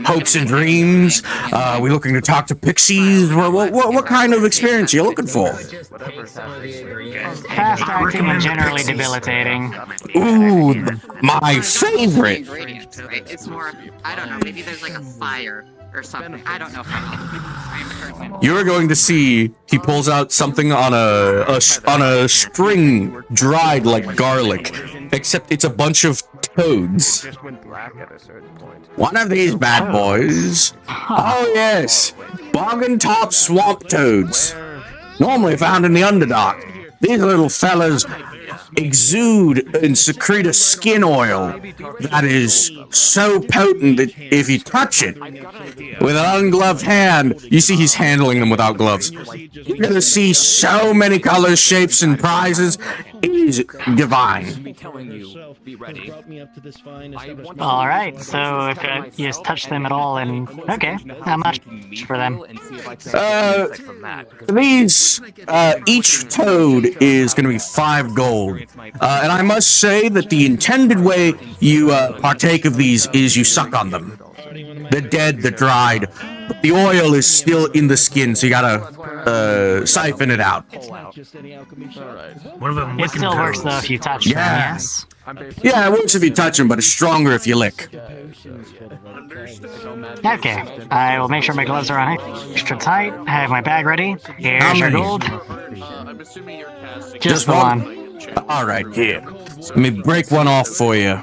hopes and dreams? Are we looking to talk to pixies? What kind of experience are you looking for? Fast acting and generally debilitating. Ooh, my favorite. It's more, I don't know, maybe there's like a fire or something. I don't know if I'm You're going to see he pulls out something on a string dried like garlic, except it's a bunch of toads. One of these bad boys. Oh yes, bog top swamp toads. Normally found in the Underdark. These little fellas exude and secrete a skin oil that is so potent that if you touch it with an ungloved hand, you see he's handling them without gloves. You're gonna see so many colors, shapes, and prizes. It is divine. Alright, so if you just touch them at all, and okay, how much for them? These, each toad is gonna be 5 gold. And I must say that the intended way you partake of these is you suck on them. They're dead, they're dried, but the oil is still in the skin, so you gotta siphon it out. It still works though if you touch them, yes? Yeah, it works if you touch them, but it's stronger if you lick. Okay, I will make sure my gloves are on extra tight. I have my bag ready. Here's your gold. Just the one. Alright, here. Let me break one off for you.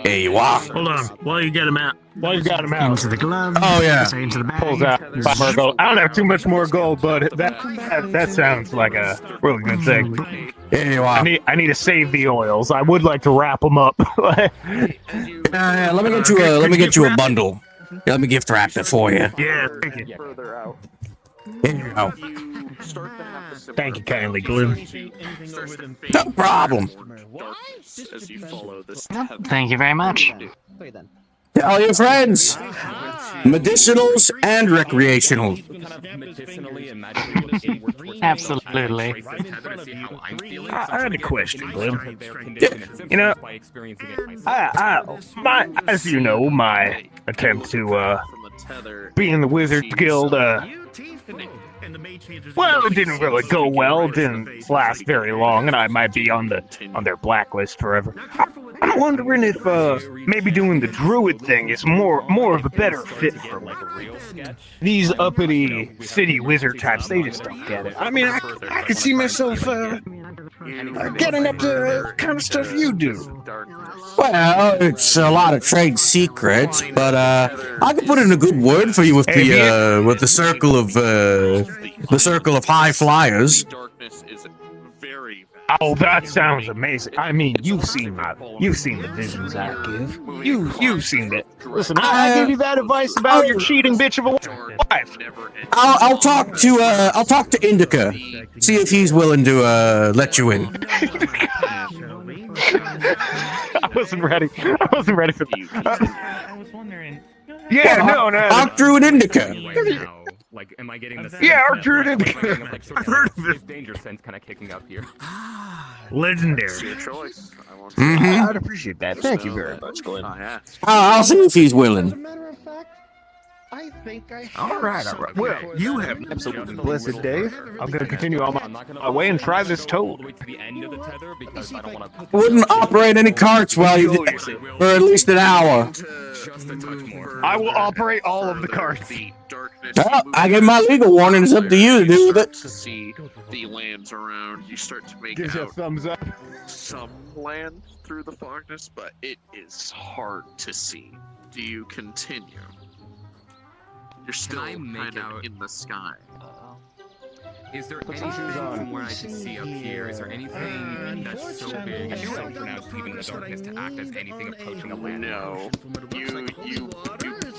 There you are. Hold on, while you got him out. Into the glove. Oh yeah. Into the bag. Pulls out 5 more gold. I don't have too much more gold, but that sounds like a really good thing. There you are. I need to save the oils. I would like to wrap them up. Let me get you a bundle. Yeah, let me gift wrap it for you. Yeah, thank you. Here you go. Thank you kindly, Gloom. No problem. Thank you very much. Tell your friends. Medicinals and recreational. Absolutely. I had a question, Gloom. You know, as you know, my attempt to be in the Wizards Guild, well, it didn't really go well, didn't last very long, and I might be on their blacklist forever. I'm wondering if maybe doing the druid thing is more of a better fit for like these uppity city wizard types. They just don't get it. I mean, I could see myself getting up to kind of stuff you do. Well, it's a lot of trade secrets, but I could put in a good word for you with the circle of high flyers. Oh, that sounds amazing. I mean, you've seen the visions I give. You've seen it. Listen, I gave you that advice about your cheating bitch of a wife. I'll talk to Indica. See if he's willing to let you in. I wasn't ready. I wasn't ready for that. I was wondering. Yeah, no. Arc Druid Indica. Like, am I getting the Yeah, Arc Druid Indica. I've heard of it. Danger sense kind of kicking up here. Legendary. Your choice. I won't Mhm. I'd appreciate that. Thank you very much, Glenn. Oh, yeah. I'll see if he's willing. I think I have All right. Well, you have an absolutely blessed day. I'm going to continue on my way and try this toad. To the end of the tether because I don't want to. Wouldn't operate any carts while you did for at least an hour. Just a touch more. I will operate all of the carts. Well, I give my legal warning. It's up to you to do with it. To see the lands around, you start to make Gives you a out thumbs up. some land through the fogginess, but it is hard to see. Do you continue? You're still I make kind of out- in the sky. Is there anything from where I can see up here? Is there anything that's so big and so pronounced even in the darkness to act as anything approaching a land? No,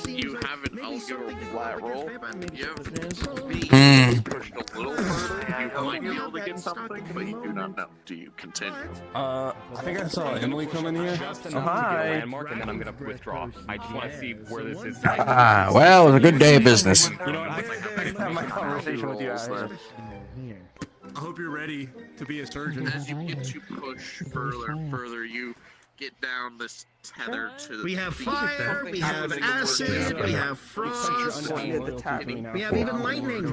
you haven't. I'll give a flat roll. You have pushed a little further. You might be able to get something, but you do not know. Do you continue? I think I saw Emily come in here. Just enough to get a landmark, and then I'm gonna withdraw. I just want to see where this is. Ah, well, it was a good day of business. You know what? I have my conversation with you guys. I hope you're ready to be a surgeon. As you get to push further and further, you get down this tether to. We have fire, we have acid, we have frost, we have even lightning.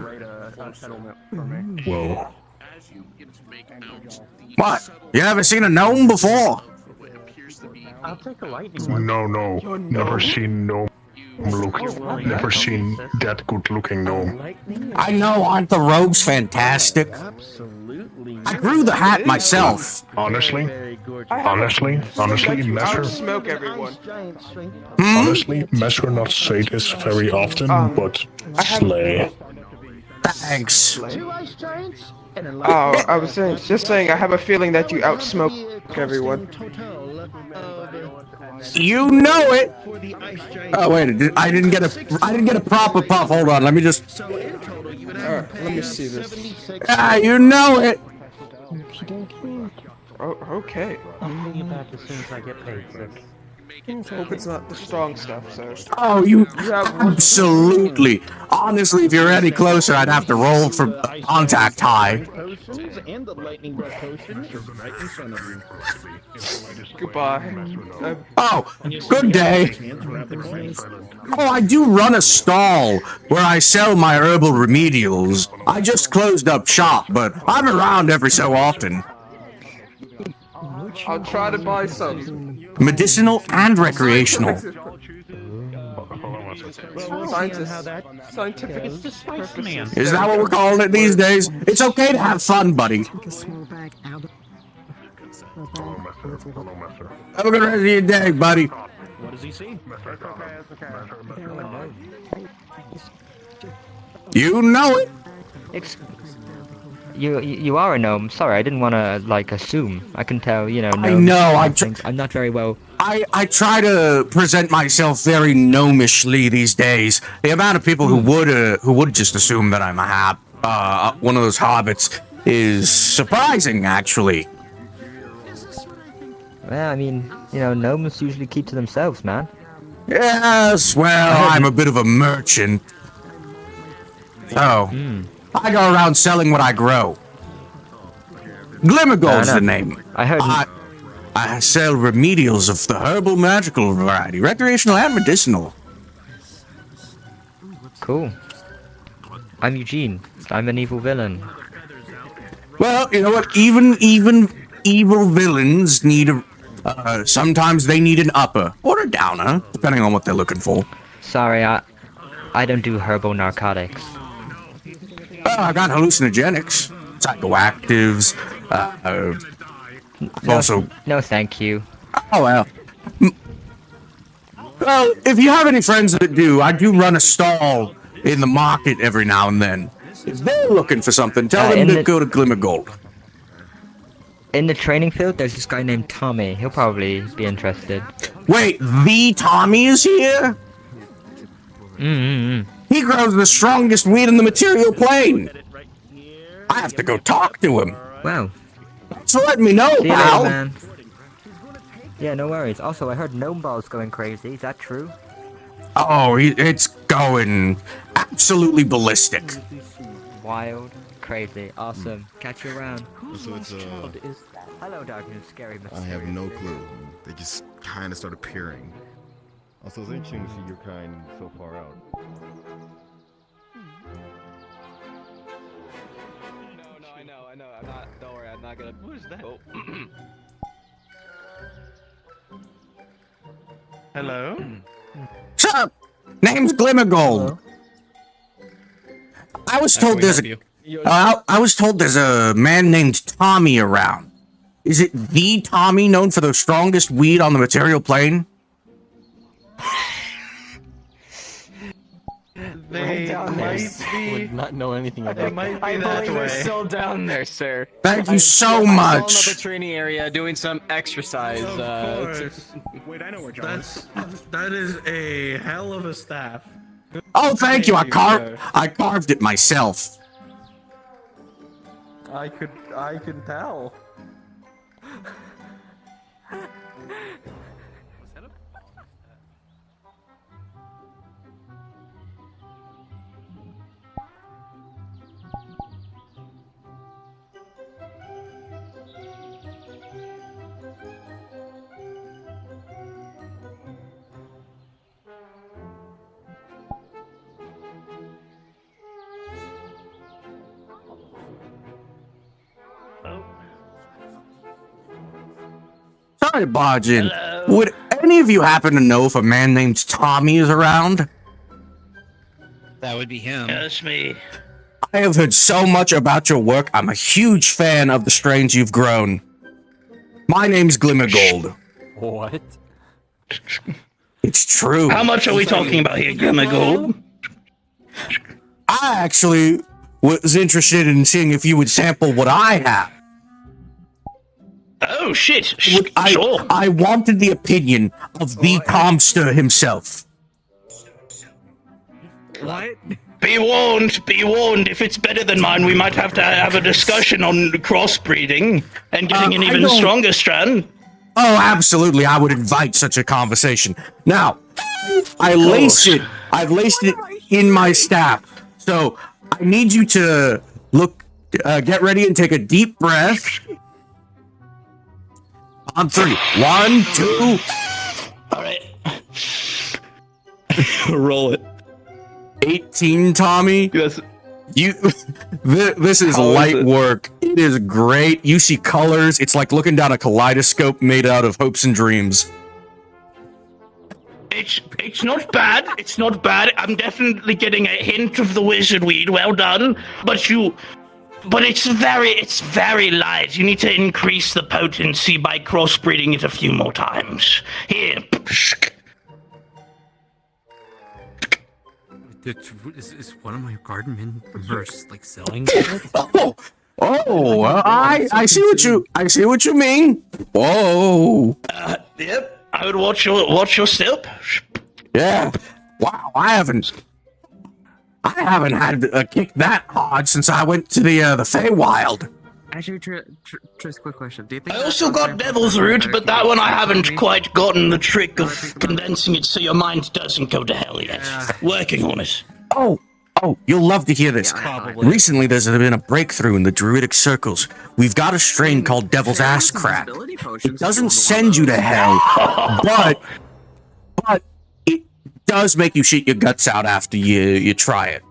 Whoa. As you begin to make out the What? You haven't seen a gnome before? what appears to be I'll take a lightning. No, never seen gnome look. Never seen that good looking gnome. I know, aren't the robes fantastic? Absolutely. I grew the hat myself. Honestly, Messer. Smoke everyone. Honestly, Messer not say this very often, but slay. Thanks. Oh, I was just saying, I have a feeling that you outsmoke everyone. You know it. Oh wait, I didn't get a proper puff. Hold on, let me just. Alright, let me see this. Ah, you know it. Oh, okay. I'll pay you back as soon as I get paid, sis. Hope it's not the strong stuff, sir. Oh, you absolutely. Honestly, if you're any closer, I'd have to roll for contact high. Potions and the lightning breath potion is right in front of you. Goodbye. Oh, good day. Oh, I do run a stall where I sell my herbal remedials. I just closed up shop, but I'm around every so often. I'll try to buy some. Medicinal and recreational. Scientific purposes. Is that what we're calling it these days? It's okay to have fun, buddy. Have a good rest of your day, buddy. What does he see? You know it. You are a gnome. Sorry, I didn't want to like assume. I can tell, you know. I know. I'm not very well. I try to present myself very gnomishly these days. The amount of people who would just assume that I'm one of those hobbits is surprising, actually. Well, I mean, you know, gnomes usually keep to themselves, man. Yes, well, I'm a bit of a merchant. So, I go around selling what I grow. Glimmergold's the name. I heard. I sell remedials of the herbal magical variety, recreational and medicinal. Cool. I'm Eugene. I'm an evil villain. Well, you know what? Even evil villains need sometimes they need an upper or a downer, depending on what they're looking for. Sorry, I don't do herbal narcotics. Well, I got hallucinogenics, psychoactives, No, thank you. Oh, well. Well, if you have any friends that do, I do run a stall in the market every now and then. If they're looking for something, tell them to go to Glimmergold. In the training field, there's this guy named Tommy. He'll probably be interested. Wait, the Tommy is here? He grows the strongest weed in the material plane. I have to go talk to him. Well. So let me know, See you pal. later, man. Yeah, no worries. Also, I heard Gnome Ball's going crazy. Is that true? Oh, it's going absolutely ballistic. Wild, crazy, awesome. Catch you around. So it's child is that? Hello, darkness, scary, I mysterious. have no clue. They just kind of start appearing. Also, it's interesting to see your kind so far out. No, I know. I'm not. Don't worry. I'm not gonna. Who is that? Oh. Hello? Shut up! Name's Glimmergold. I was told there's I was told there's a man named Tommy around. Is it the Tommy known for the strongest weed on the material plane? They might be. Would not know anything about They might be I that believe they're way. still down there, sir. Thank you so I saw them much. at the training area doing some exercise. Of course. Wait, I know where John is. That is a hell of a staff. Oh, thank you. I sir. carved it myself. I can tell. Sorry to barge in. Would any of you happen to know if a man named Tommy is around? That would be him. That's me. I have heard so much about your work. I'm a huge fan of the strains you've grown. My name's Glimmergold. What? It's true. How much are we talking about here, Glimmergold? I actually was interested in seeing if you would sample what I have. Oh, shit. Sure. I wanted the opinion of the Comster himself. What? Be warned, be warned. If it's better than mine, we might have to have a discussion on crossbreeding and getting an even stronger strand. Oh, absolutely. I would invite such a conversation. Now, I've laced it in my staff. So I need you to get ready and take a deep breath. On 3. 1, 2. All right. Roll it. 18, Tommy. Yes. This is light work. It is great. You see colors. It's like looking down a kaleidoscope made out of hopes and dreams. It's not bad. It's not bad. I'm definitely getting a hint of the wizard weed. Well done. But it's very light. You need to increase the potency by crossbreeding it a few more times. Here. Is one of my garden members like selling? I see what you mean. Whoa. Yep. I would watch your step. Yeah. Wow. I haven't had a kick that hard since I went to the Feywild. Actually, Tris, quick question. Do you think I also got Devil's Root, but that one I haven't quite gotten the trick of condensing it so your mind doesn't go to hell yet. Working on it. Oh, you'll love to hear this. Probably. Recently, there's been a breakthrough in the druidic circles. We've got a strain called Devil's Ass Crack. It doesn't send you to hell, but it does make you shit your guts out after you try it.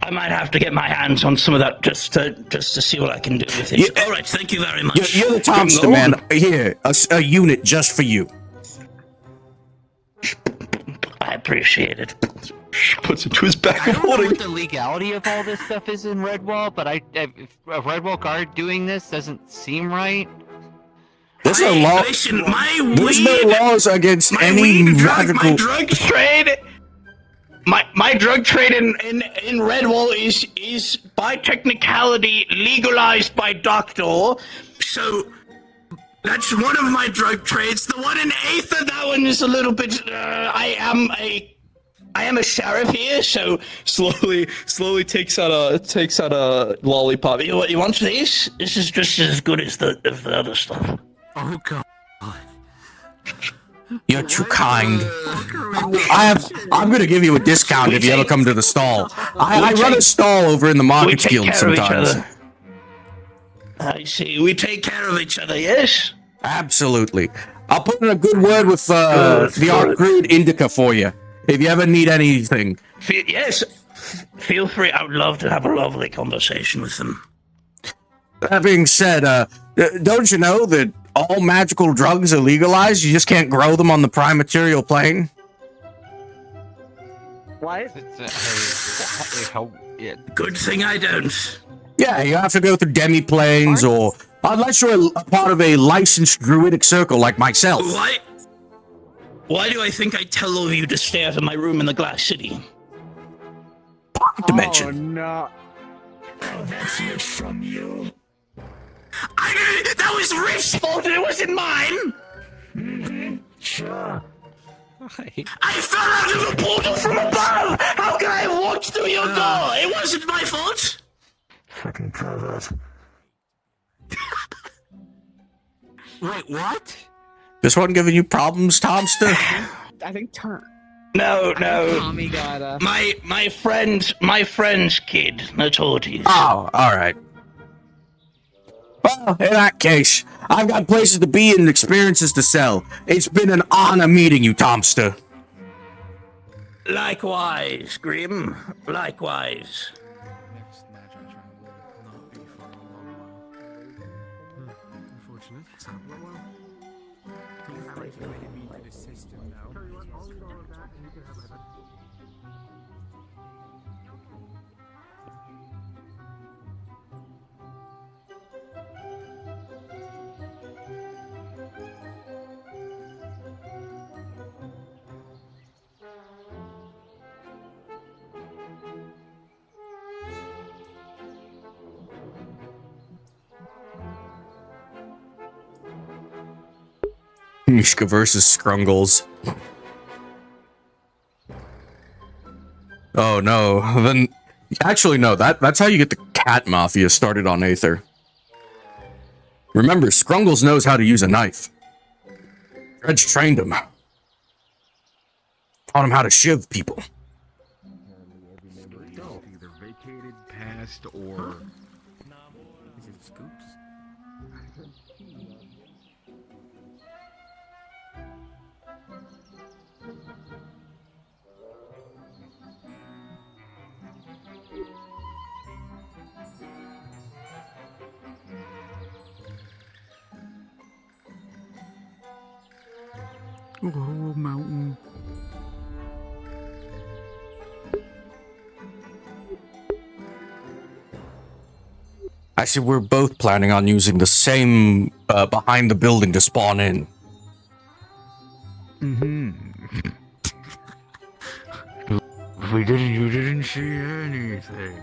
I might have to get my hands on some of that just to see what I can do with it. All right, thank you very much. You're the Tomster, man. Here, a unit just for you. I appreciate it. Puts it to his back of I don't know holding. what the legality of all this stuff is in Redwall, but if a Redwall guard doing this doesn't seem right. There's no law. Listen, There's no laws against any magical. My drug trade. My drug trade in Redwall is by technicality legalized by doctor. So that's one of my drug trades. The one in Aether, that one is a little bit. I am a sheriff here, so slowly takes out a lollipop. You want these? This is just as good as the other stuff. Oh god. You're too kind. I'm gonna give you a discount if you ever come to the stall. I run a stall over in the market guild sometimes. I see. We take care of each other, yes? Absolutely. I'll put in a good word with the Art Grid Indica for you if you ever need anything. Yes. Feel free. I would love to have a lovely conversation with them. That being said, don't you know that all magical drugs are legalized? You just can't grow them on the prime material plane? What? Good thing I don't. Yeah, you have to go through demi-planes or... Unless you're a part of a licensed druidic circle like myself. Why do I think I tell all of you to stay out of my room in the Glass City? Pocket dimension. Oh, no. Oh, that's it from you. That was Rift's fault, it wasn't mine! Sure. I fell out of a portal from above! How can I have walked through your door? It wasn't my fault! Fucking pervert. Wait, what? This one giving you problems, Tomster? I think No. Tommy got my friend's kid, Notorities. Oh, alright. Well, in that case, I've got places to be and experiences to sell. It's been an honor meeting you, Tomster. Likewise, Grim. Likewise. Unfortunate. Mishka versus Scrungles. Oh no, then... Actually no, that's how you get the cat mafia started on Aether. Remember, Scrungles knows how to use a knife. Dredge trained him. Taught him how to shiv people. Either vacated, passed, or... Is it Scoops? Oh, mountain. I said we're both planning on using the same behind the building to spawn in. You didn't see anything.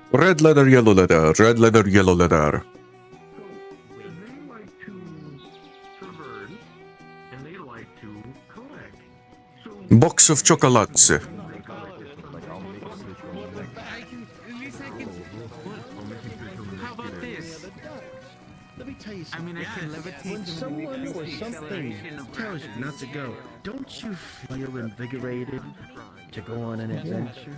Red leather, yellow leather, red leather, yellow leather. Box of chocolates. How about this? Let me tell you something. I mean, I can levitate. When someone or something tells you not to go, don't you feel invigorated to go on an adventure?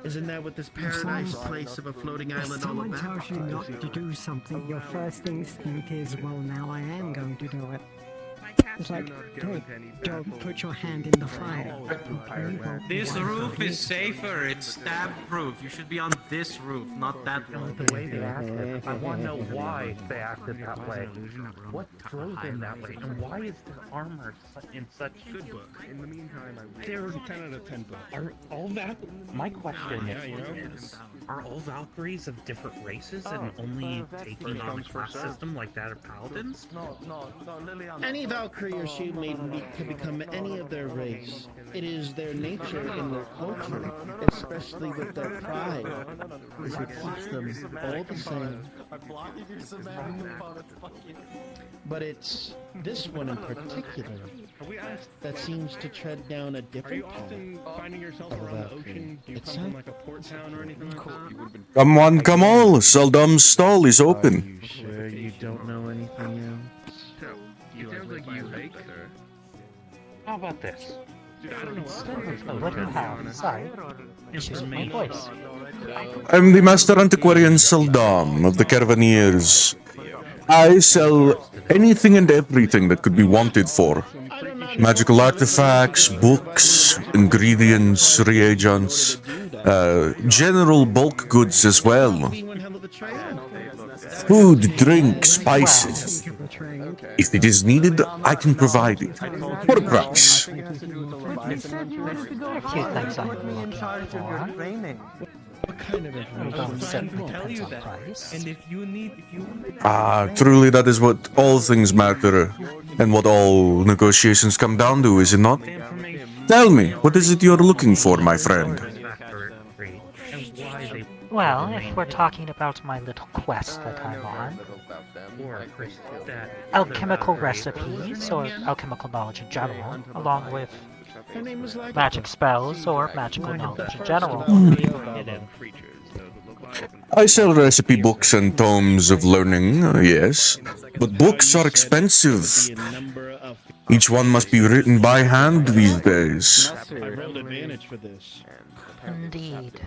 Isn't that what this paradise place of a floating island all about? Someone tells you not to do something, your first instinct is, well, now I am going to do it. It's like, don't put your hand in the fire. This roof is safer. It's stab-proof. You should be on this roof, not that one. The way they acted, I want to know why they acted that way. What drove them that way, and why is their armor in such good book? In the meantime, They're 10 out of 10 books. Are all my question is, are all Valkyries of different races and only taking on a class system like that of Paladins? No, any Valkyrie or shield maiden can become any of their race. It is their nature and their culture, especially with their pride, is what keeps them all the same. But it's this one in particular that seems to tread down a different path. Finding yourself around the ocean, do you come from like a port town or anything like that? Come one, come all. Seldom's stall is open. Sure you don't know anything else? You sound like you like her. How about this? What do you have? Sorry. Issues with my voice. I'm the Master Antiquarian Seldom of the Caravaneers. I sell anything and everything that could be wanted for. Magical artifacts, books, ingredients, reagents, general bulk goods as well. Food, drink, spices. If it is needed, I can provide it. For a price. What kind of Truly that is what all things matter, and what all negotiations come down to, is it not? Tell me, what is it you're looking for, my friend? Well, if we're talking about my little quest that I'm on, alchemical recipes, or alchemical knowledge in general, along with magic spells or magical knowledge in general. I sell recipe books and tomes of learning, yes, but books are expensive. Each one must be written by hand these days. I rolled advantage for this. Indeed.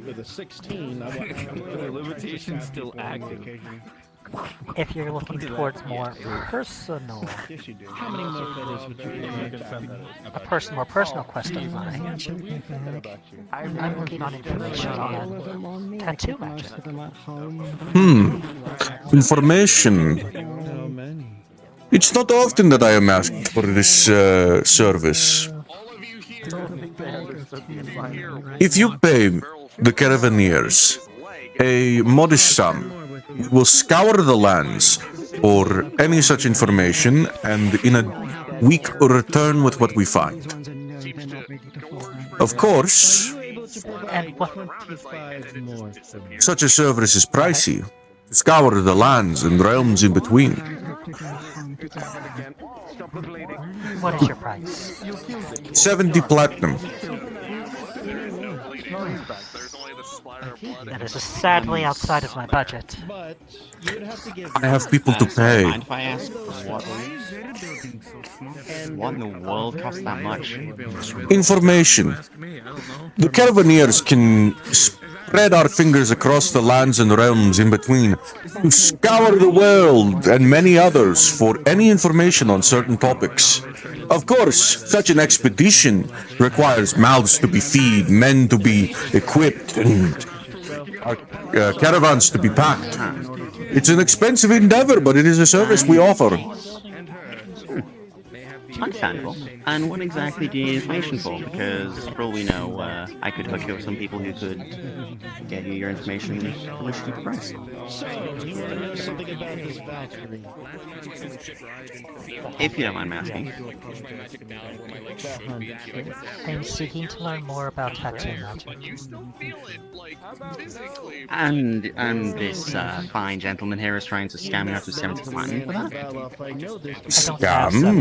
With a 16, the limitation's still active. If you're looking towards more personal, How many more feathers would you more personal quest of mine, I'm looking on information on tattoo magic. Information. It's not often that I am asked for this service. If you pay the Caravaneers a modest sum, we will scour the lands for any such information, and in a week return with what we find. Of course, such a service is pricey. Scour the lands and realms in between. What is your price? 70 platinum. That is sadly outside of my budget. I have people to pay. Mind if I ask what in the world costs that much? Information. The Caravaneers can spread our fingers across the lands and realms in between to scour the world and many others for any information on certain topics. Of course, such an expedition requires mouths to be fed, men to be equipped, and our caravans to be packed. It's an expensive endeavor, but it is a service we offer. Understandable. And what exactly do you need information for? Because for all we know, I could hook you up with some people who could get you your information at a much cheaper price. So, you want to know something about this Valkyrie? If you don't mind me asking. I'm seeking to learn more about tattoo magic. And this fine gentleman here is trying to scam me out of 70 platinum for that? Scam?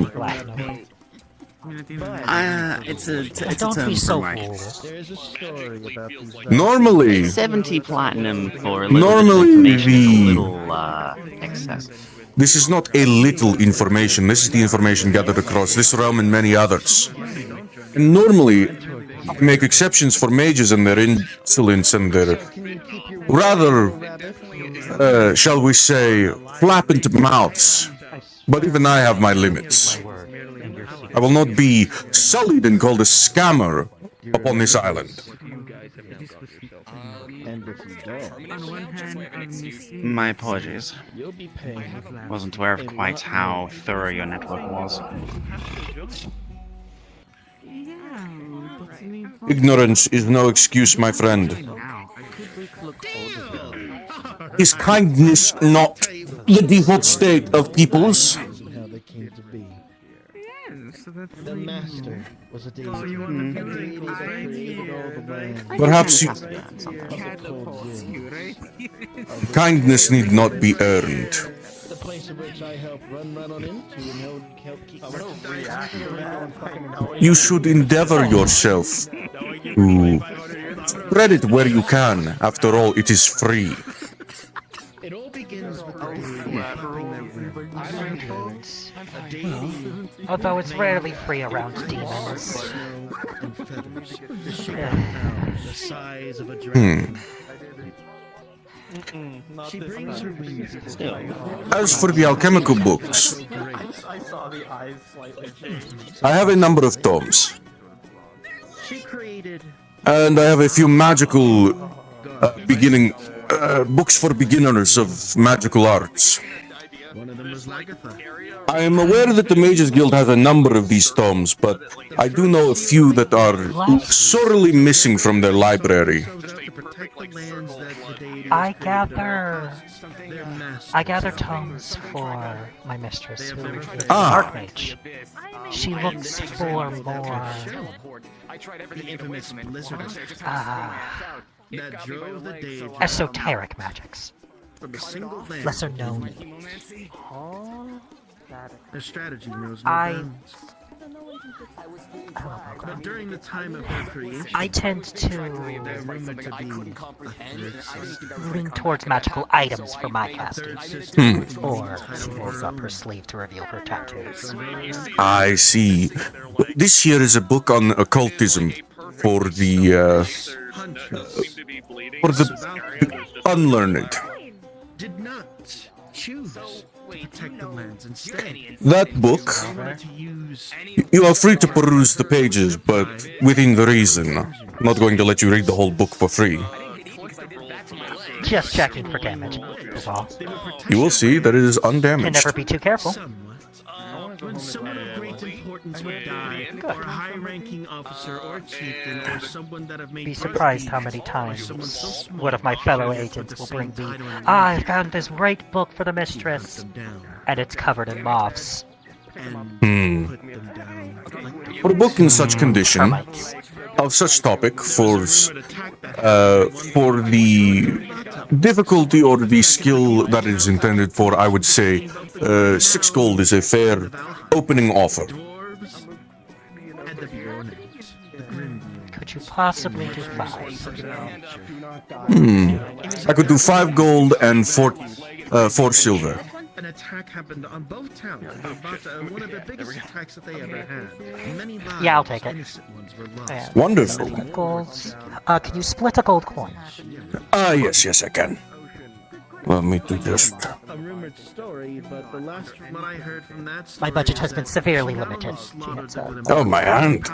It's a term for life. There's a story about these Normally, 70 platinum for a little bit of information is a little excessive. This is not a little information. This is the information gathered across this realm and many others. And normally, I make exceptions for mages and their insolence and their rather, shall we say, flappant mouths. But even I have my limits. I will not be sullied and called a scammer upon this island. My apologies. Wasn't aware of quite how thorough your network was. Ignorance is no excuse, my friend. Is kindness not the default state of peoples? The master was a deity. Perhaps kindness need not be earned. The place in which I help run on into and help keep. You should endeavor yourself to spread it where you can. After all, it is free. It all begins with the deity. Although it's rarely free around demons. The size of a dragon. She brings her wings still. As for the alchemical books, I saw the eyes slightly change. I have a number of tomes. She created. And I have a few magical beginning books for beginners of magical arts. One of them was Lagatha. I am aware that the Mages Guild has a number of these tomes, but I do know a few that are sorely missing from their library. I gather tomes for my mistress, who is an archmage. She looks for more esoteric magics. Lesser known. Their strategy knows no bounds. But during the time of her creation, I tend to lean towards magical items for my casting. Or she rolls up her sleeve to reveal her tattoos. I see. This here is a book on occultism for the unlearned. did not choose to protect the lands instead. That book, you are free to peruse the pages, but within the reason. I'm not going to let you read the whole book for free. Just checking for damage, is all. You will see that it is undamaged. Can never be too careful. When someone of great importance would die, or a high-ranking officer or chieftain, or someone that have made Be surprised how many times one of my fellow agents will bring me, I found this great book for the mistress, and it's covered in moths. For a book in such condition, of such topic, for the difficulty or the skill that it is intended for, I would say 6 gold is a fair opening offer. Could you possibly do 5? I could do 5 gold and 4 silver. An attack happened on both towns. One of the biggest attacks that they ever had. Many lives, Yeah, I'll take it. innocent ones were lost. Wonderful. Golds. Can you split a gold coin? Yes, I can. Let me do just... A rumored story, but the last one I heard from that story, My budget has been severely limited. Oh, my hand.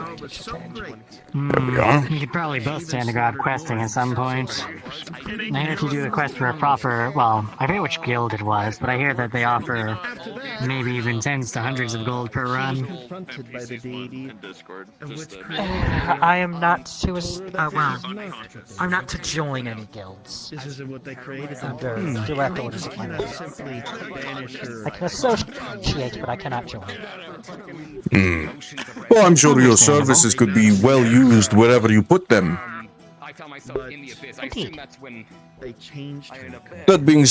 You could probably both stand to grab questing at some point. I hear if you do a quest for a proper, well, I forget which guild it was, but I hear that they offer maybe even tens to hundreds of gold per run. confronted by the deity, which I am not to, I'm not to join any guilds. This isn't what they created. Under direct orders of my lord. Simply banish her. I can associate, but I cannot join. Well, I'm sure your services could be well used wherever you put them. I found myself in the abyss. I assume that's when they changed. That being